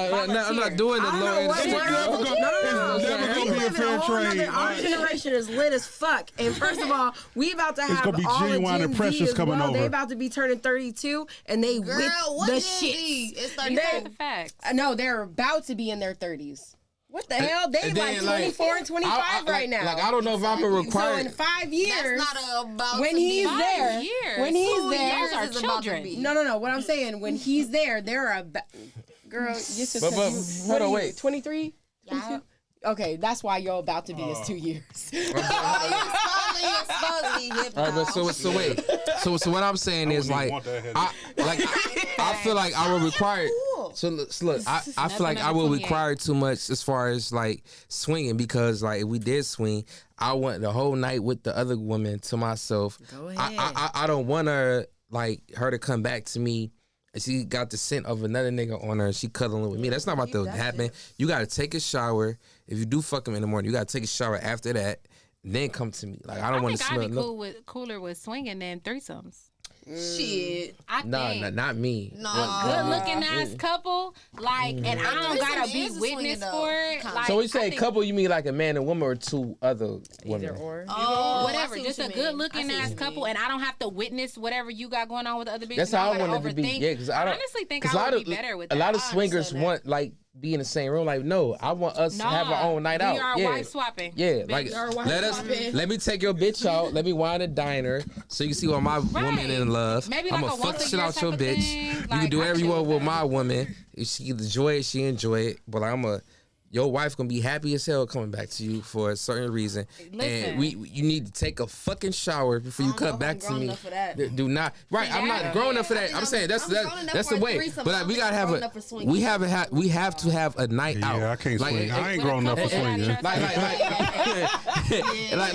not doing the I don't lower know end of what the world. stick. No. It's never We gonna be a live in fair whole trade. nother- Our generation is lit as fuck. And first of all, we about to have gonna be all Genuine the and Gen Precious Z as coming well. over. They about to be turning 32, and they Girl, with what the Gen shit. Z? It's You 32. said the facts. No, they're about to be in their 30s. What the hell? They And like then, 24 and 25 I- right now. Like I don't know if I'm so required. in 5 years, That's not about when to he's be. there, 5 years. when he's 2 there, years Those are is about to children. be. no. What I'm saying, when he's there, they're a girl. Just But- because you, hold what on, are you, wait. 23? Yeah. Okay, that's why you're about to be is 2 years. You exposed me, hip All right, but so wait. So what I'm saying is wouldn't like, even want that I feel like I will require. So look, I feel like I will require too much as far as like swinging, because like if we did swing, I want the whole night with the other woman to myself. Go ahead. I don't want her to come back to me. And she got the scent of another nigga on her and she cuddling with me. That's not about to happen. You got to take a shower. If you do fuck him in the morning, you got to take a shower after that. Then come to me. Like I don't want to think smell. I'd be cooler with swinging than threesomes. Shit. I think. No, not me. No. Good looking ass couple, like, and I don't gotta threesome be is a witness swinging, though. for it. Kinda. Like, So when you I say think couple, you mean like a man and woman or two other women? Either or. Oh, whatever, I see just what a you good mean. looking I see what ass you couple, mean. and I don't have to witness whatever you got going on with the other bitches. That's how I don't want gotta it to be. overthink. Yeah, because I don't honestly think cause I would be better with that. a lot of I swingers understand that. want like be in the same room. Like, no, I want us to have our own night out. We are Yeah. wife swapping. Yeah, bitch. like wife swapping. let me take your bitch out. Let me wine a diner so you can see what my woman in love. Maybe I'm like gonna a fuck the once a shit year out type your of bitch. thing. You Like, can do I whatever you chill want with with that. my woman. If she enjoy it, she enjoy it. But your wife gonna be happy as hell coming back to you for a certain reason. Listen. And you need to take a fucking shower before you I don't know come if back I'm to grown me. enough for that. Do not right. I'm not that- grown enough for that. I'm saying that's the way. But like, we gotta have we have to have a night out. Yeah, I can't Like, swing. I ain't With a grown enough for couple that I swinging. Like, you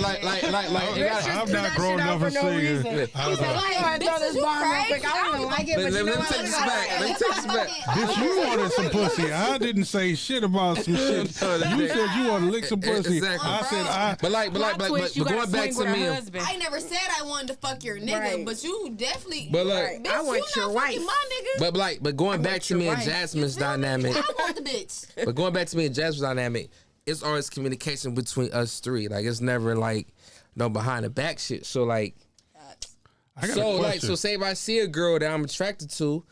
gotta- I'm not grown enough for swinging. I throw this bar real quick. I don't even like it, but Let you know me take what? this back. Let me take this back. Bitch, you wanted some pussy. I didn't say shit about some shit. You said you want to lick some pussy. Exactly. I said Plot twist, you gotta going back swing to with her me. husband. I never said I wanted to fuck your nigga, Right. but you definitely. But look, bitch, I want you your not wife. fucking my nigga. but going back to me and wife. Jasmine's You feel me? dynamic. I want the bitch. But going back to me and Jasmine's dynamic, it's always communication between us three. Like it's never like no behind the back shit. So like, I got so a like, question. so say if I see a girl that I'm attracted to,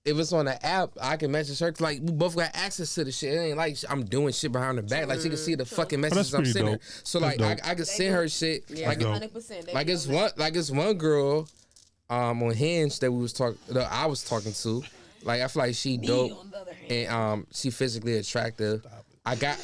if it's on the app, I can message her. 'Cause, like we both got access to the shit. It ain't like I'm doing shit behind her back. Like she can see the fucking messages I'm pretty sending her. dope. So That's like dope. I can send her shit. Like dope. 100%. like it's one girl on Hinge that I was talking to. Like I feel like she dope and she physically attractive. I got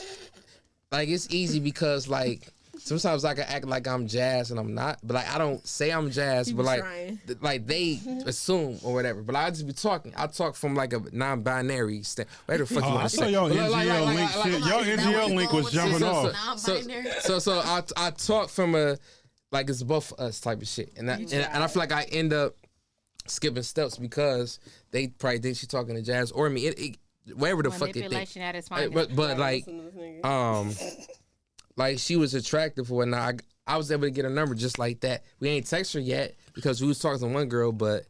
like it's easy because like sometimes I can act like I'm Jazz and I'm not, but like I don't say I'm Jazz, but like trying. like they assume or whatever. But I just be talking. I talk from like a non-binary whatever the fuck you Oh, want I to saw say. your But NGL link shit. Your NGL link was jumping off. So I talk from a like it's both of us type of shit, and I feel like I end up skipping steps because they probably think she's talking to Jazz or me. Whatever the fuck they think. Manipulation at its finest. But like like she was attractive or whatnot. I was able to get her number just like that. We ain't text her yet because we was talking to one girl, but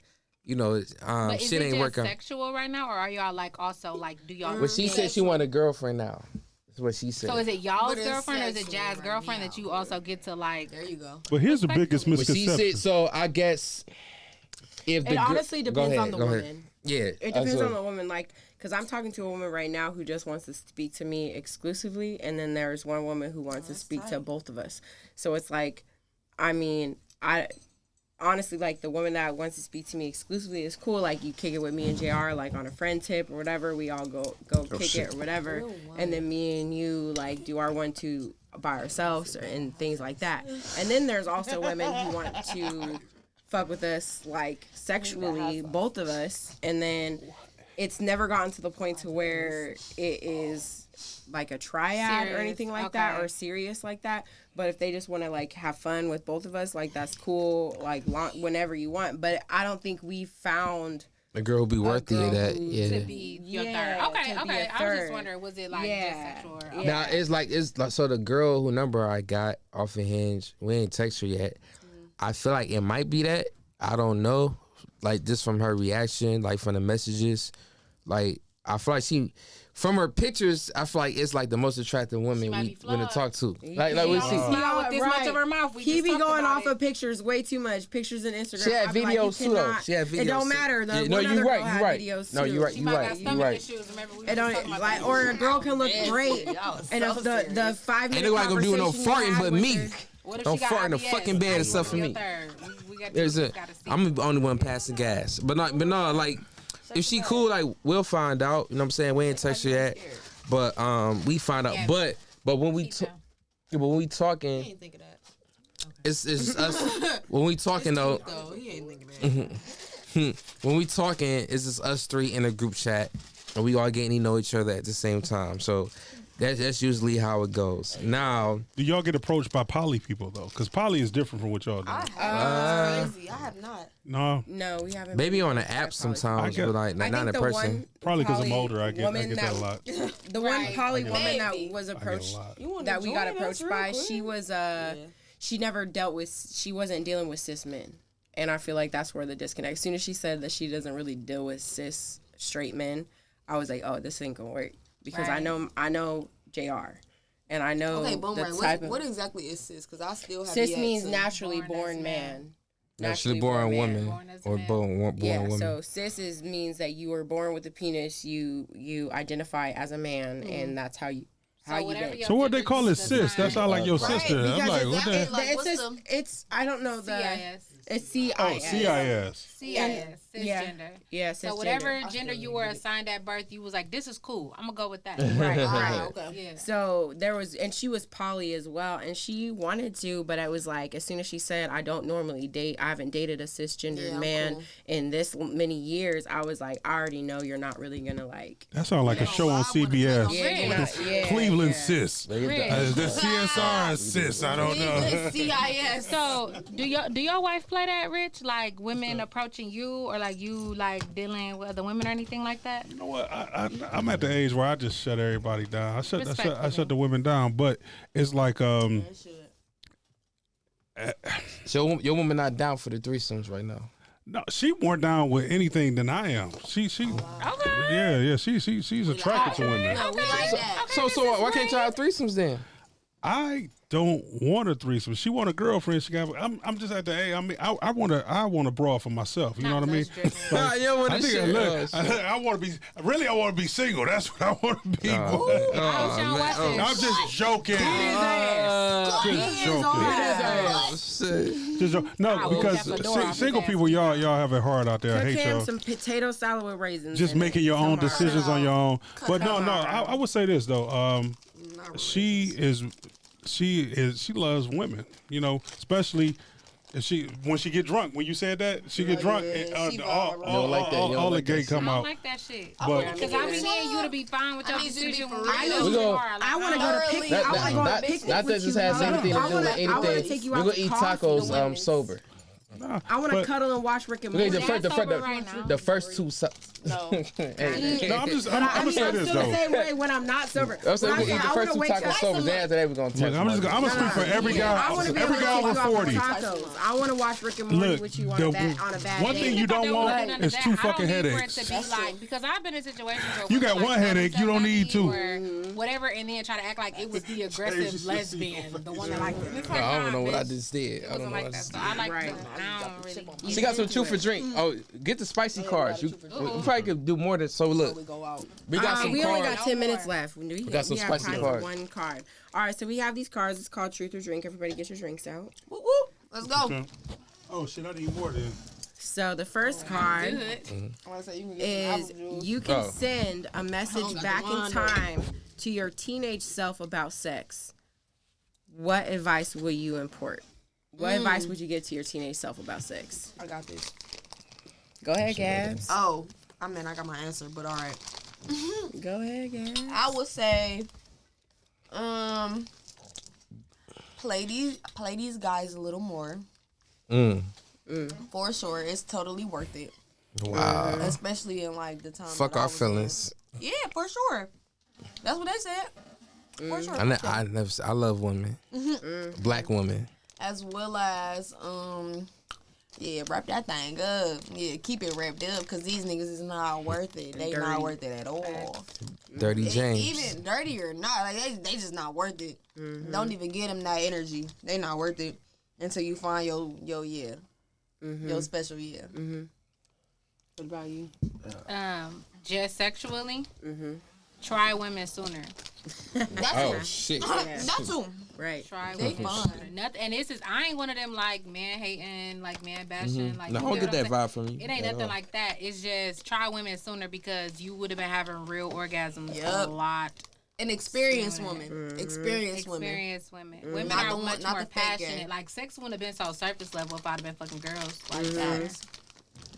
you know, But is shit it ain't just working. sexual right now, or are y'all like also like do y'all? But she said she want a girlfriend now. That's what she said. So is it y'all's But it's girlfriend or is it sexual Jazz right girlfriend now. that you also get to like? There you go. But here's the biggest But she misconception. said so. I guess if the It gir- honestly Go depends ahead, on the go ahead. woman. Yeah, It depends on the woman, like, because I'm talking to a woman right now who just wants to speak to me exclusively, and then there's one woman who wants to speak to both of us. So it's like, I mean, I honestly, like, the woman that wants to speak to me exclusively is cool. Like, you kick it with me and JR, like, on a friend tip or whatever. We all go kick it or whatever. And then me and you, like, do our 1-2 by ourselves and things like that. And then there's also women who want to fuck with us, like, sexually, both of us, and then it's never gotten to the point to where it is like a triad Serious, or anything like that, okay. or serious like that. But if they just want to like have fun with both of us, like that's cool. Like whenever you want. But I don't think we found A girl who be worthy of that. who- Yeah. To be your Yeah, third. Okay, to be okay. a I was just third. wondering, was it like Yeah, just sexual? Or, yeah. Now it's like so the girl who number I got off of Hinge, we ain't text her yet. I feel like it might be that. I don't know. Like just from her reaction, like from the messages, like I feel like she, from her pictures, I feel like it's like the most attractive woman might we be gonna flawed. talk to. Like we She see. smile with this much of her mouth. We He just be talked going about off it. of pictures way too much. Pictures and Instagram. She had I be like, videos you too though. cannot- She had videos. It don't too. matter. Yeah, The no, one you other right. girl You had right. videos No, too. you right. She You might got right. You stomach right. issues. Remember, we It were don't talking about like, that. or a girl can look great, Y'all was and so if serious. the 5 Ain't minute nobody gonna do no conversation you farting had but with me. her- What if Don't she got fart in the IBS? fucking bed How you except for wanna be me. a third? We got There's a. gotta see. I'm the only one passing gas, but no, like if she cool, like we'll find out. You know what I'm saying? We ain't text her yet, but we find out. Yeah. But when we Keep them. when we talking, He ain't think of that. it's us. When we talking though, Though he ain't thinking that. when we talking, it's just us three in a group chat, and we all getting to know each other at the same time. So that's usually how it goes. Now, Do y'all get approached by poly people though? Because poly is different from what y'all do. Crazy. I have not. No, No, we haven't. maybe been on the approached by app poly. sometimes, I get- but like I not in think the person. one probably because I'm poly older. I get woman that a lot. The one Right. poly get- woman that Maybe. was I get a approached, lot. You wanna that we got join us approached real by, quick? she was she never dealt with, she wasn't dealing with cis men, and I feel like that's where the disconnect. As soon as she said that she doesn't really deal with cis straight men, I was like, oh, this ain't gonna work because Right. I know Jr. And I know Okay, boom. the Right. type What of exactly is cis? Because I still have cis yet means to- naturally Born as born man. man. Naturally born woman Born as a or man. born Yeah, woman. so cis means that you were born with a penis. You identify as a man, and that's how you So whatever get. your So what they gender call it, is sis? That assigned. sound like your Right, sister. I'm Because like, it's, what the? Like, it's, what's just, the- it's I don't know the CIS. it's CIS. Oh, CIS. CIS. Yeah. Cisgender. Yeah, So cisgender. whatever gender you were assigned at birth, you was like, this is cool. I'm gonna go with that. Right, Ah, right. okay. Yeah. So there was, and she was poly as well, and she wanted to, but I was like, as soon as she said, I don't normally date, I haven't dated a cisgendered Yeah, I'm man cool. in this many years, I was like, I already know you're not really gonna like. That sounds like a show on CBS. Yeah, you're not, yeah, Cleveland yeah. sis. Rich. The CSR sis. I don't know. CIS. So do your wife play that, Rich? Like women approaching you, or like you like dealing with other women or anything like that? You know what? I'm at the age where I just shut everybody down. I shut Respectfully. the women down. But it's like So your woman not down for the threesomes right now. no, she more down with anything than I am. She yeah. She's attracted to women. No, we like that. So why can't y'all have threesomes then? I don't want a threesome. She want a girlfriend. She got. I'm just at the age. I mean, I want a bra for myself. You know what I mean? Nah, you don't want I this think shit. look, Oh, shit. I want to be. Really, I want to be single. That's what I want to be. I hope y'all watch this. I'm just joking. Just joking. Oh, shit. Just joking. No, I'll because whoop that fedora off single his ass. people, y'all have it hard out there. I Cook hate him y'all. some potato salad with raisins. Just in making it your own tomorrow. decisions on your own. But no, Come on. I would say this though. She loves women. You know, especially if when she get drunk. When you said that, she get drunk. And, she all vibe. You don't like that, you don't all the like gay that come I don't out. like that shit. But Because I be needing you to be fine with your I need you to be decision. for when I real. know We you go- are. Like, I want to go to picnic. That- I want to go Not to picnic that with this you. has anything to do with I wanna anything. take you We're out gonna to eat coffee. tacos sober. I want to cuddle and watch Rick and Okay, Morty. the first two. No. Hey. No, I'm gonna say I'm this still the though. same way when I'm not sober. I'm saying When we I eat the say I first wanna two wake tacos up- sober. Then after that, we're gonna Look, talk. I'm gonna speak for every I want guy. to be Every able to guy take you over out for 40. tacos. I want to watch Rick and Morty Look, with you on a bad one day. thing you don't want is two fucking headaches. To be like, because I've been in situations where You got women, one like, headache, you don't need two. or whatever, and then try to act like it was the aggressive lesbian, the one that like. It's like, I don't know what I bitch, just did. it I don't wasn't know what I like that. just So did. I like Right. to. I don't really. She got some truth for drink. Oh, get the spicy cards. We probably could do more than so. Look, Go out. we got some we only got cards. 10 minutes left. We got some have spicy time cards. for one card. All right, so we have these cards. It's called Truth or Drink. Everybody get your drinks out. Woo woo. Let's go. Oh shit, I need more then. So the first card I want to say you can get is some apple juice. you can Oh. send a message got back the in wand, time to your teenage self about sex. What advice will you import? What advice would you give to your teenage self about sex? I got this. Go ahead, Gabs. Oh, I mean, I got my answer, but all right. Go ahead, guys. I would say, play these guys a little more. For sure, it's totally worth it. Wow. Especially in like the time. Fuck that I our was feelings. in. Yeah, for sure. That's what they said. For sure. I love women. Black women. As well as yeah, wrap that thing up. Yeah, keep it wrapped up because these niggas is not worth it. They not worth it at all. Dirty James. Even dirty or not, like they just not worth it. Don't even get them that energy. They not worth it until you find your your special What about you? Just sexually. Try women sooner. Oh shit. That too. Right. Try They women fun. sooner. Nothing. And this is I ain't one of them like man hating, like man bashing. Like No, I you don't know get what I'm that saying? vibe from you. It ain't at nothing all. like that. It's just try women sooner because you would have been having real orgasms a Yup. lot. An experienced woman. Experienced women. Experienced women. Women Not are the one- much not more the fake passionate. game. Like sex wouldn't have been so surface level if I'd have been fucking girls like that.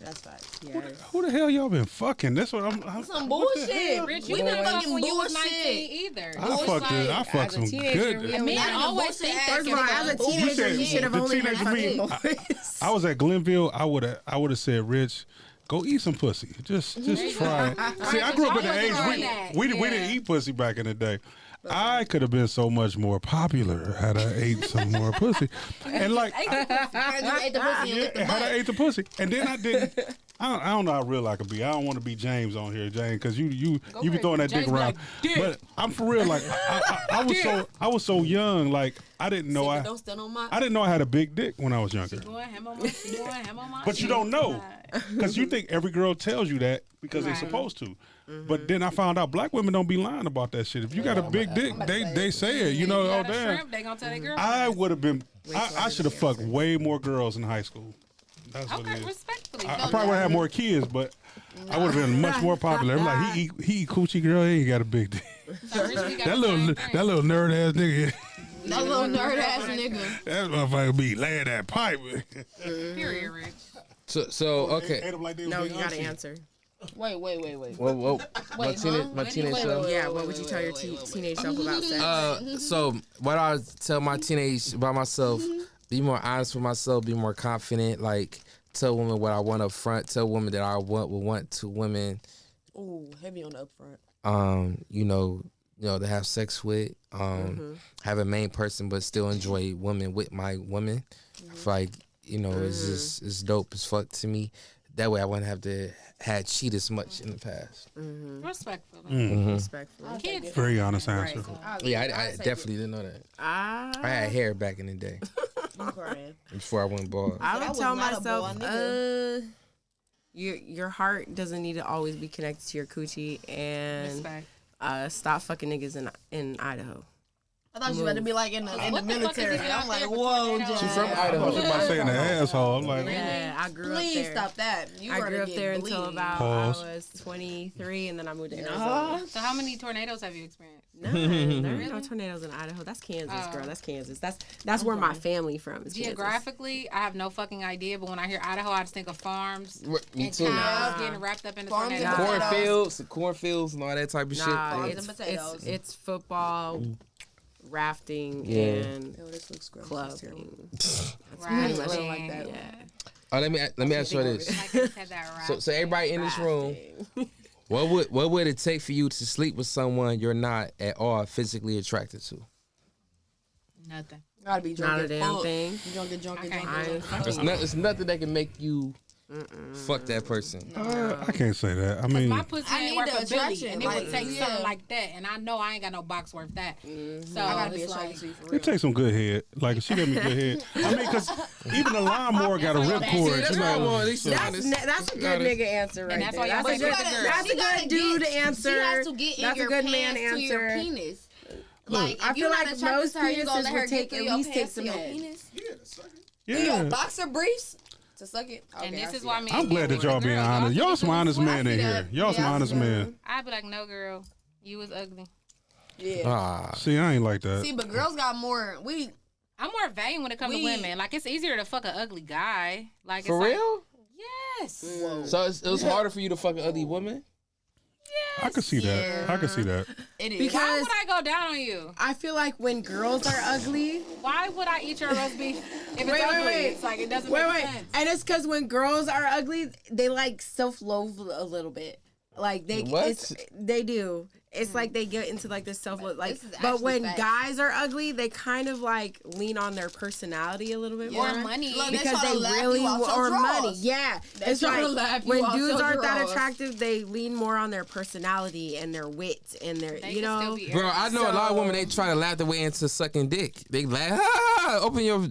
That's facts. Yes. Who the hell y'all been fucking? That's what I'm Some what the bullshit. hell? Rich, We you been didn't fucking fuck when you was bullshit. 19 either. I fucked as a some teenager, good. we And men Not in a always bullshit think ass that. First of all, as a Bullshit. teenager, you said should have the only been teenager me. fucking boys. I was at Glenville. I would have said, Rich, go eat some pussy. Just try it. See, I grew up in the age we didn't eat pussy back in the day. I could have been so much more popular had I ate some more pussy. And like, And you ate the pussy and licked the had I butt. ate the pussy, and then I didn't. I don't know how real I could be. I don't want to be James on here, James, because you be throwing that dick James be around. like, "Dick." But I'm for real. Like I was so young. Like I didn't know Don't stand on my. I didn't know I had a big dick when I was younger. Going ham on my But you don't know because you think every girl tells you that because they're Right. supposed to. But then I found out black women don't be lying about that shit. If you got a big dick, they say it. You know, oh damn. Shrimp, they gonna tell their girlfriend. I would have been. I should have fucked way more girls in high school. That's what Okay, it is. respectfully. I probably would have had more kids, but I would have been much more popular. I'm like, he eat coochie girl. He ain't got a big dick. So Rich, we got That the same little thing. nerd ass nigga. That little nerd ass nigga. That motherfucker be laying that pipe. Period, Rich. So okay. Ate him like they No, was you big gotta auntie. answer. Wait. Whoa. My teenage self. Yeah, what would you tell your teenage self about sex? So what I tell my teenage about myself: be more honest with myself, be more confident. Like tell women what I want up front. Tell women that I would want to women. Ooh, heavy on the upfront. To have sex with. Have a main person, but still enjoy women with my women. Like it's dope as fuck to me. That way I wouldn't have to had cheat as much in the past. Respectfully. Respectfully. Kids. Very honest answer. Yeah, I definitely didn't know that. I had hair back in the day before I went bald. I would was tell not a myself, boy, nigga. your heart doesn't need to always be connected to your coochie, and Respect. stop fucking niggas in Idaho. I thought you were about to be like in the What the fuck is military. he out I'm like, there with whoa, tornadoes? Joe. She from I Idaho. was about to say in the asshole. I'm like, Yeah, I grew Please up there. stop that. You I are grew to up get there until bleed. about Pause. I was 23, and then I moved to Arizona. So how many tornadoes have you experienced? None. There ain't no tornadoes in Idaho. That's Kansas, girl. That's Kansas. That's where my family from. Is Kansas. Geographically, I have no fucking idea, but when I hear Idaho, I just think of farms Me and too. cows getting wrapped up in the Farms and tornado. Cornfields, and all that type of Nah, shit. and potatoes. it's football, rafting, Yeah. and Yo, this looks gross. clubbing. Right. much like that. Yeah. Let me ask you this. Like you said that right. So everybody in this room, what would it take for you to sleep with someone you're not at all physically attracted to? Nothing. Gotta be drunk Not a as damn fuck. thing. Drunk. I ain't fucking. It's nothing that can make you fuck that person. I can't say that. I mean, My pussy I ain't need worth the a Billy, attraction, and it would like, take yeah. something like that. And I know I ain't got no box worth that. So I gotta be it's attracted like, to you for real. it takes some good head. Like if she gave me good head. I mean, because even the lawnmower got a ripcord. that's You what I know, want. so- That's a good nigga answer right that's there. why y'all That's a say good, fuck the girl. that's a She gotta good dude get- answer. She has to get in That's a your good pants man to your answer. penis. Like, I if feel you're like not attracted most to her, you gonna let penises her would get take through at your least pants take to some your head. penis. You got Yeah. boxer briefs to suck it. Okay, and I this see is why that. me. I'm glad that y'all being honest. Y'all some honest men in here. Y'all some honest men. I'd be like, no, girl, you was ugly. Yeah. Ah, See, I ain't like that. See, but girls got more. I'm more vain when it comes to women. Like it's easier to fuck an ugly guy. Like for it's real? Like, Yes. So it was harder for you to fuck an ugly woman. I could see that. I could see that. It is. Why Because would I go down on you? I feel like when girls are ugly, Why would I eat your roast beef if it's Wait, ugly? wait. It's like it doesn't make sense. and it's because when girls are ugly, they like self-loathe a little bit. Like What? They do. It's like they get into like this self-loathe. Like, This is but actually when facts. guys are ugly, they kind of like lean on their personality a little bit more. Or money. Look, Because try to they laugh really you out your or drawers. money, yeah. It's try to like laugh you when out dudes your aren't that drawers. attractive, they lean more on their personality and their wit and their, They you can still know. be Bro, I know a lot of women. They try to laugh their way into sucking dick. They laugh. Open your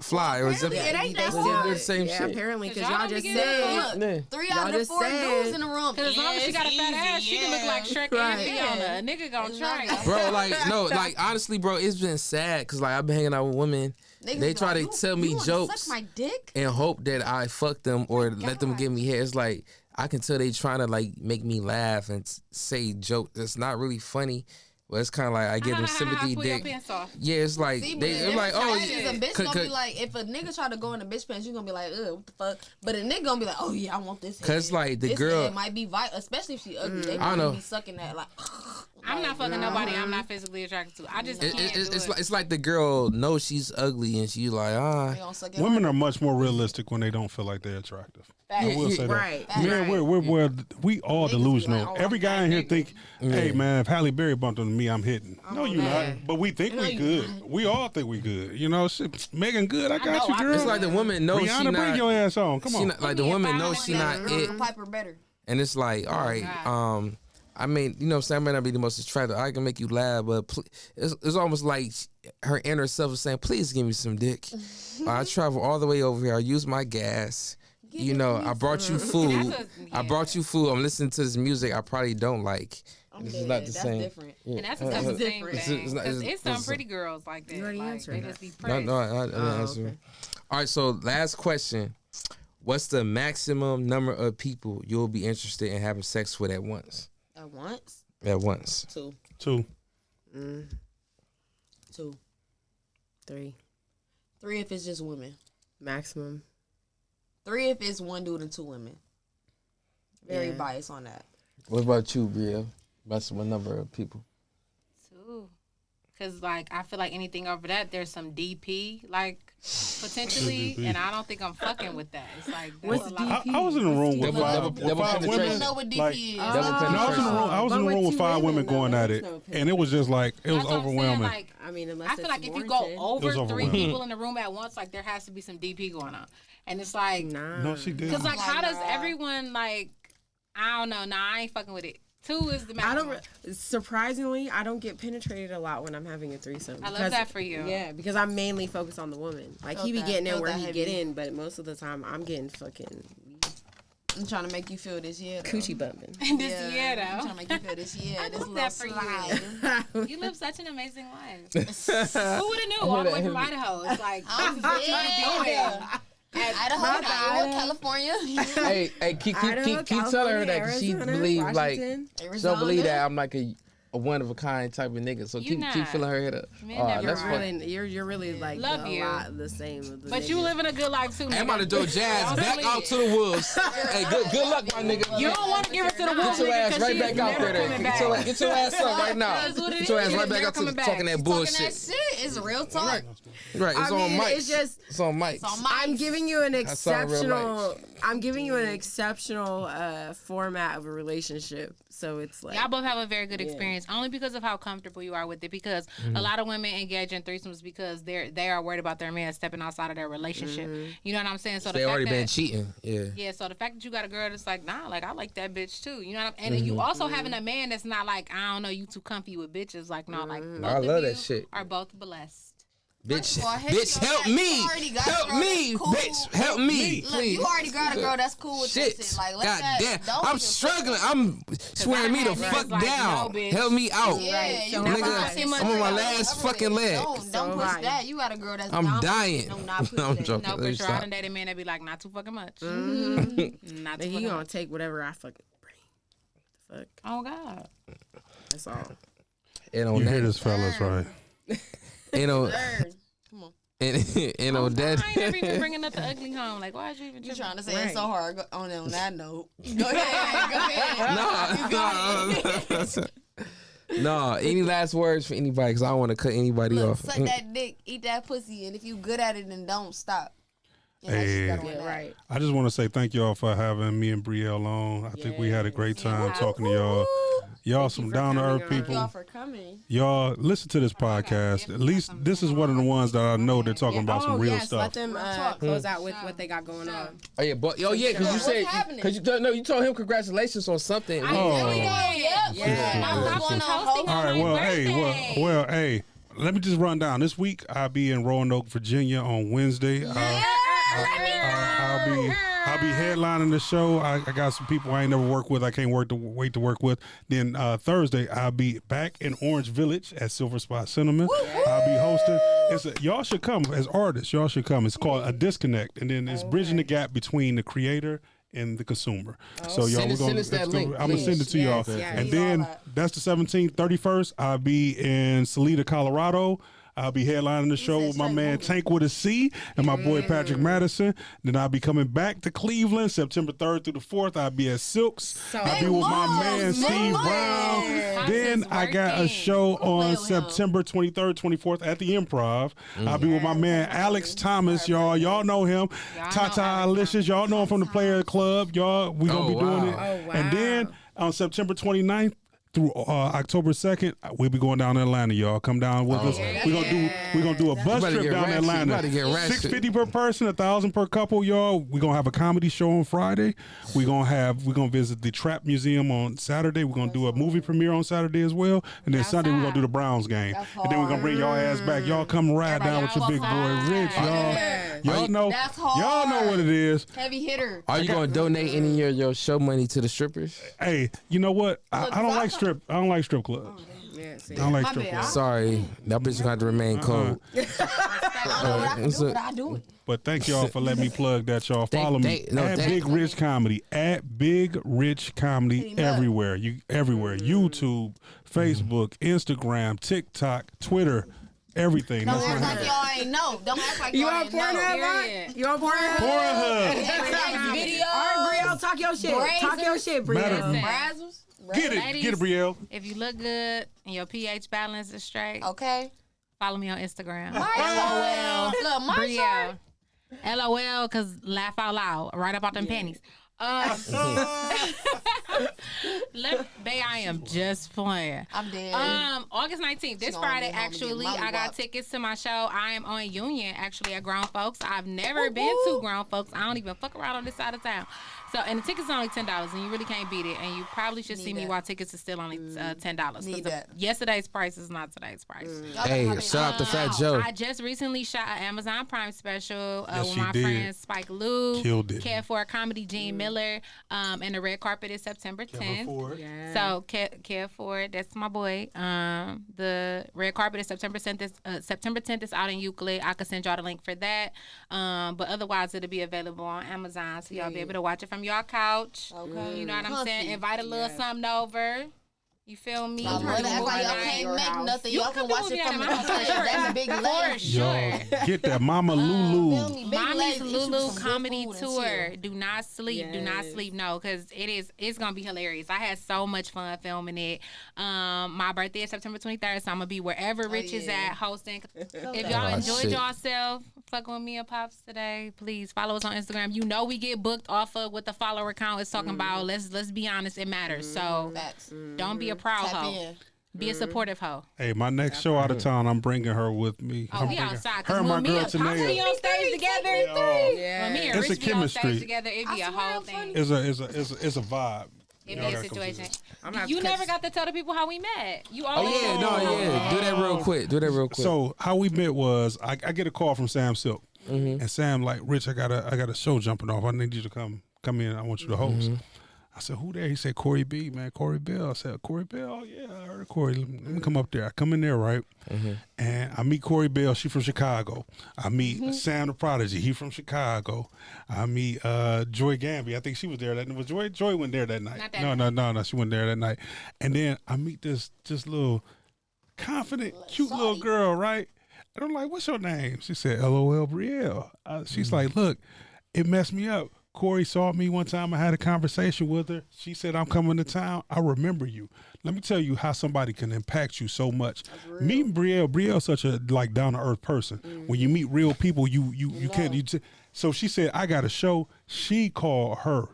fly or zip. Apparently it ain't that They hard. They're the same yeah, shit. apparently, because 'Cause y'all y'all just be getting said. Yeah. 3 Y'all out of just 4 said- dudes in the room. Because as long as she got a fat ass, she can look like Shrek and Fiona. A nigga gonna try. Bro, like no, like honestly, bro, it's been sad because like I've been hanging out with women. They try to tell me jokes Suck my dick. and hope that I fuck them or let them give me hair. It's like I can tell they trying to like make me laugh and say jokes that's not really funny. But it's kind of like I give them sympathy Pull your dick. pants off. Yeah, it's like See, they're like, oh, a bitch could- gonna could- be like, if a nigga try to go in a bitch pants, you gonna be like, ugh, what the fuck? But a nigga gonna be like, oh yeah, I want this. 'Cause, head. like, the This girl- head might be vital, especially if she ugly. They I might know. be sucking that like. I'm not fucking nobody I'm not physically attracted to. I just can't do it. it's like the girl knows she's ugly and she's like, They gonna suck it Women are much more realistic when they don't feel like they're attractive. I will say that. Right. Man, we all delusional. Every guy in here think, hey man, if Halle Berry bumped into me, I'm hitting. No, you're not. But we think we good. We all think we good. You know, shit, Megan good. I got you, girl. it's like the woman knows she Rihanna, bring your not. ass on. Come She on. not like the woman knows she not it, Piper better. and it's like, all right, God. I mean, you know, what I'm saying I may not be the most attractive. I can make you laugh, but it's almost like her inner self is saying, "Please give me some dick." I travel all the way over here. I use my gas. You know, I brought you food. I brought you food. I'm listening to this music I probably don't like. This is not the That's same. different. And that's a tough thing. It's not- It's some pretty girls like that. You already Like, answered they that. just be No, pretty. no, I didn't answer. okay. All right, so last question. What's the maximum number of people you'll be interested in having sex with at once? At once, At once. 2, 2. 2, 3 3 if it's just women. maximum. 3 if it's one dude and 2 women. Very Yeah. biased on that. What about you, Bria? What's what number of people? Too. Cause like I feel like anything over that, there's some DP like potentially, and I don't think I'm fucking with that. It's like that's What's a lot. I was in a room with Double- five, double- with double five penetration. women. I know what DP Like, is. Double No, I was in a penetration. room. I was in a But room with with two 5 women women, going though, at there's it, no and it was just like it was That's what I'm saying, overwhelming. like, I mean, unless I feel like if you go warranted. over It was 3 overwhelming. people in the room at once, like there has to be some DP going on, and it's like, Nah. No, she didn't. cause like how does nah. everyone like? I don't know. Nah, I ain't fucking with it. 2 is the I maximum. don't. Surprisingly, I don't get penetrated a lot when I'm having a threesome. I love because- that for you. Yeah, because I'm mainly focused on the woman. Like he be Felt getting that- in felt where that he heavy. get in, but most of the time I'm getting fucking I'm trying to make you feel this year. though. coochie bumping. This year I'm trying though, to make you feel this year. I This love little that for you. slide. you live such an amazing life. Who would have knew? All the way from Idaho. It's like I'm this is what you be doing. dead. Idaho, Iowa, California, Hey, keep telling her that 'cause she Arizona, believe like Washington. she don't believe that I'm like a one of a kind type of nigga. So You keep not. filling her head up. Men Oh, never that's are. funny. You're really like Love a you. lot the same. With the But you niggas. living a good life too. Hey, I'm about to nigga. do jazz Don't back believe out it. to the wolves. Hey, good luck, my nigga. You don't want to give it to the Get wolves, your nigga, ass 'cause right she back is out never there. coming Get back. your ass up right now. That's what it Get your is. ass She right is back never out to coming back. talking that talking bullshit. that shit. It's real talk. Right, it's I on mean, mics. it's just It's on mics. on mic. I'm giving you an That's all real exceptional. I'm giving you an exceptional format of a relationship. So it's like Y'all both have a very good experience, only because of how comfortable you are with it. Because a lot of women engage in threesomes because they are worried about their man stepping outside of their relationship. You know what I'm saying? So They the fact already that, been cheating. Yeah. Yeah, so the fact that you got a girl that's like, nah, like I like that bitch too. You know what I'm And you also having a man that's not like, I don't know, you too comfy with bitches. Like, no, like both I of love you that shit. are both blessed. Bitch, of all, hit bitch, your help ass. me. You already got a Help girl me, that's cool. bitch. Help me, Look, please. you already got a girl that's cool with Shit. this shit. Like, let God that. damn. Don't I'm even struggling. I'm swearing me the I had fuck niggas like, down. no, bitch. Help me out. Yeah, Right, you so got nigga, too much I'm on my girl. last Cover fucking it. leg. Don't So push right. that. You got a girl that's I'm dominant. dying. Do not push I'm that. joking. No, Let me for sure. I stop. done dated men that be like, not too fucking much. Not Then too he fucking gonna much. take whatever I fucking bring. The fuck. Oh, God. That's all. And on You hear that, this, fellas, right? and on, Third. Come on. and on that. I ain't never even bringing up the ugly home. Like, why are you even You tripping? trying to say it's so hard on that note? Go ahead. No, any last words for anybody? Because I don't want to cut anybody Look, off. suck that dick, eat that pussy, and if you good at it, then don't stop. And that's Hey. just that on Yeah, that. right. I just want to say thank y'all for having me and Brielle on. I think we had a great time talking to y'all. Y'all some for down to earth coming on. people. Y'all for coming. Y'all listen to this podcast. At least this is one of the ones that I know they're talking about some real Let stuff. them close out with what they got going on. Oh yeah, but because you said happening? because you told him congratulations on something. Oh. Yeah. What's going on? All right, well, hey, let me just run down. This week I'll be in Roanoke, Virginia on Wednesday. I'll be headlining the show. I got some people I ain't never worked with. I can't wait to work with. Then Thursday I'll be back in Orange Village at Silver Spot Cinnamon. I'll be hosting. Y'all should come as artists. Y'all should come. It's called A Disconnect, and then it's bridging the gap between the creator and the consumer. So y'all, Send us that link, I'm gonna send it to y'all. Yes. And then that's the 17th, 31st. I'll be in Salida, Colorado. I'll be headlining the show with my man Tank with a C and my boy Patrick Madison. Then I'll be coming back to Cleveland September 3rd through the 4th. I'll be at Silks. I'll be with my man Steve Brown. Then I got a show on September 23rd, 24th at the Improv. I'll be with my man Alex Thomas, y'all. Y'all know him. Tata Alicious. Y'all know him from the Player Club. Y'all, we gonna be doing it. Oh, wow. And then on September 29th, through October 2nd, we'll be going down to Atlanta, y'all. Come down with us. We're gonna do a bus better trip get down to ratchet. Atlanta. You better get ratchet. $650 per person, $1,000 per couple, y'all. We're gonna have a comedy show on Friday. We're gonna visit the Trap Museum on Saturday. We're gonna do a movie premiere on Saturday as well. And then Sunday we're gonna do the Browns game. And then we're gonna bring y'all ass back. Y'all come ride down with your big boy Rich, y'all. Y'all know. That's hard. Y'all know what it is. Heavy hitter. Are you gonna donate any of your show money to the strippers? Hey, you know what? I don't like strip clubs. Yeah, see. I don't like My strip bad. clubs. Sorry, that bitch gonna have to remain cold. I don't know what I can do, but I do it. But thank y'all for letting me plug that, y'all. Follow me at thank- Big Rich Comedy. At Big Rich Comedy everywhere. Everywhere. YouTube, Facebook, Instagram, TikTok, Twitter, everything. Don't That's act my like handle. y'all ain't know. Don't act like You y'all on ain't know. Pornhub, right? You on Pornhub? Pornhub. Videos. All right, Brielle, talk your shit. Talk your shit, Brielle. Listen, Brazzers. Get it, Ladies. Brielle. if you look good and your pH balance is straight, Okay. follow me on Instagram. LOL. Look, my Brielle. LOL, cause laugh out loud, right about them panties. Bae, I am just playing. I'm dead. August 19th, this gonna Friday, get home and actually, get I got mollywopped. tickets to my show. I am on Union, actually, at Grown Folks. I've never been to Grown Folks. I don't even fuck around on this side of town. So, and the tickets are only $10, and you really can't beat it. And you probably should see me that. while tickets are still only $10. Need 'Cause that. Yesterday's price is not today's price. Hey, shout out to Fat Joe. I just recently shot an Amazon Prime special Yes, with she my did. friend Spike Lee, Killed it. Care for a Comedy, Gene Miller, and the red carpet is September 10th. Yeah. So care for it. That's my boy. The red carpet is September 10th. September 10th is out in Euclid. I could send y'all the link for that. But otherwise, it'll be available on Amazon, so y'all be able to watch it from your couch. Okay. You know what I'm Comfy. saying? Invite a little something over. You feel me? I love to act like y'all can't make nothing. Y'all can watch it from the couch. That's a big For leg. sure. Get that Mama Lulu. Feel me? Big Mommy's legs, eat you Lulu some good comedy food and tour. chill. Do not sleep. Do not sleep. No, because it's gonna be hilarious. I had so much fun filming it. My birthday is September 23rd, so I'm gonna be wherever Rich is at hosting. If y'all enjoyed shit. yourself, fucking with me and Pops today, please follow us on Instagram. You know we get booked off of what the follower count is talking about. Let's be honest, it matters. So Facts. don't be a proud Tap hoe. in. Be a supportive hoe. Hey, my next show out of town, I'm bringing her with me. Oh, I'm we bringing outside. her and my girl Pops and you Tanea. on stage together. Yeah. When me and It's a Rich be on stage chemistry. together, it be a whole thing. It's a vibe. It Y'all be a gotta come see situation. this. I'm gonna have You to never cut- got to tell the people how we met. You Oh always yeah, do that real quick. So how we met was I get a call from Sam Silk, and Sam like, Rich, I got a show jumping off. I need you to come in. I want you to host. I said, who there? He said, Corey B, man, Corey Bell. I said, Corey Bell? Yeah, I heard of Corey. Let me come up there. I come in there, right? And I meet Corey Bell. She from Chicago. I meet Sam the Prodigy. He from Chicago. I meet Joy Gamby. I think she was there. Was Joy? Joy went there that night. Not that No. She went there that night. And then I meet this little confident, cute little girl, right? And I'm like, what's your name? She said, LOL Brielle. She's like, look, it messed me up. Corey saw me one time. I had a conversation with her. She said, I'm coming to town. I remember you. Let me tell you how somebody can impact you so much. Meeting Brielle's such a like down to earth person. When you meet real people, you can't. So she said, I got a show. She called her,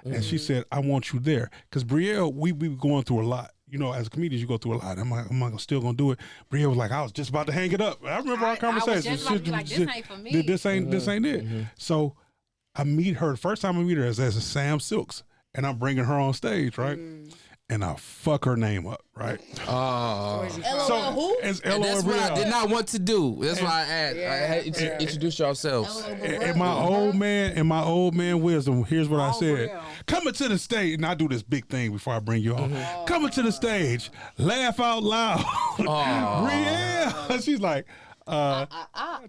and she said, I want you there because Brielle, we going through a lot. You know, as comedians, you go through a lot. Am I still gonna do it? Brielle was like, I was just about to hang it up. I remember our conversation. I was just about to be like, this ain't for me. This ain't it. So I meet her. The first time I meet her is as Sam Silks, and I'm bringing her on stage, right? And I fuck her name up, right? Oh. LOL who? It's And that's what I did not want to do. That's why I asked. Introduce yourselves. In my old man wisdom, here's what I said. Coming to the stage, and I do this big thing before I bring you on. Coming to the stage, laugh out loud. Brielle. She's like, no.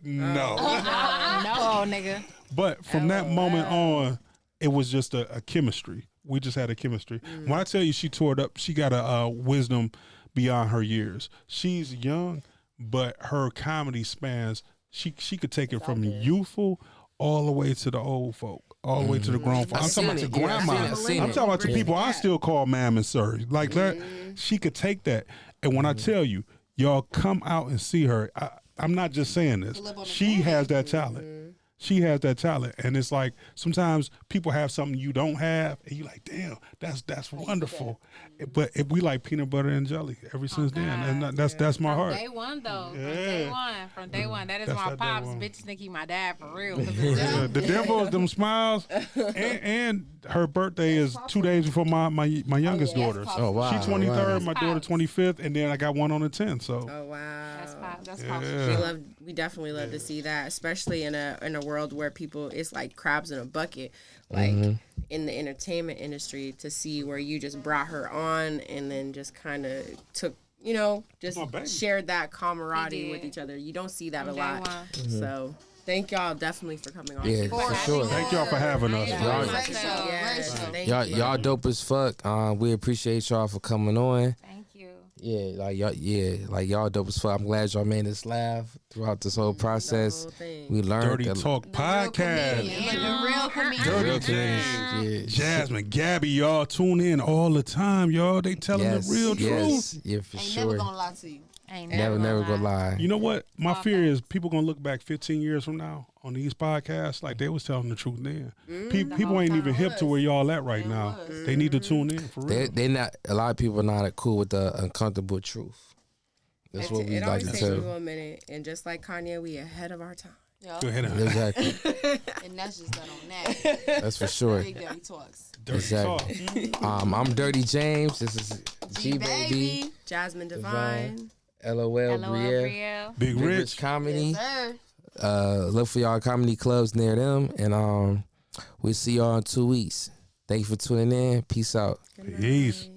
No, nigga. But from that moment on, it was just a chemistry. We just had a chemistry. When I tell you she tore it up, she got a wisdom beyond her years. She's young, but her comedy spans, she could take it from youthful all the way to the old folk, all the way to the grown folk. I'm talking about to grandma. I'm talking about to people I still call ma'am and sir. Like that, she could take that. And when I tell you, y'all come out and see her, I'm not just saying this. She has that talent. She has that talent, and it's like sometimes people have something you don't have, and you're like, "Damn, that's wonderful." But if we like peanut butter and jelly ever since then, and that's my heart. From day one, though. From day one. That is That's my that day pops. one. Bitches think he my dad for real. The dimples, them smiles, and her birthday is 2 days before my youngest daughter. Oh wow. She's 23rd, my daughter Pops. 25th, and then I got one on the 10th. So Oh wow. That's pops. That's yeah. pops. We definitely love to see that, especially in a world where people, it's like crabs in a bucket, like in the entertainment industry, to see where you just brought her on and then just kind of took, just My baby. shared that camaraderie did. with each other. You don't see that From a day lot. one. So thank y'all definitely for coming on. Yeah, for sure. Thank y'all for having us. Y'all- Great show. Yes, Great show. thank Y'all, you. y'all dope as fuck. We appreciate y'all for coming on. Thank you. Like y'all dope as fuck. I'm glad y'all made us laugh throughout this whole process. whole thing. We learned Dirty Talk Podcast. The real comedian. Dirty things. Jasmine, Gabby, y'all tune in all the time, y'all. They telling the real truth. Yeah, for Ain't sure. never gonna lie to you. Ain't Never gonna lie. You know what? My fear is people gonna look back 15 years from now on these podcasts like they was telling the truth then. People ain't even hip to where y'all at right now. They need to tune in for real. They not. A lot of people are not cool with the uncomfortable truth. That's what we It like always to takes tell. you a minute, and just like Kanye, we ahead of our time. Yeah. Go ahead. Exactly. And that's just done on that. That's for sure. Big Daddy Talks. Dirty Exactly. Talk. I'm Dirty James. This is G Baby. Jasmine Divine. Divine. LOL Hello, Brielle. Brielle. Big Big Rich. Rich Comedy. Yes, sir. Look for y'all comedy clubs near them, and we'll see y'all in 2 weeks. Thank you for tuning in. Peace out. Peace.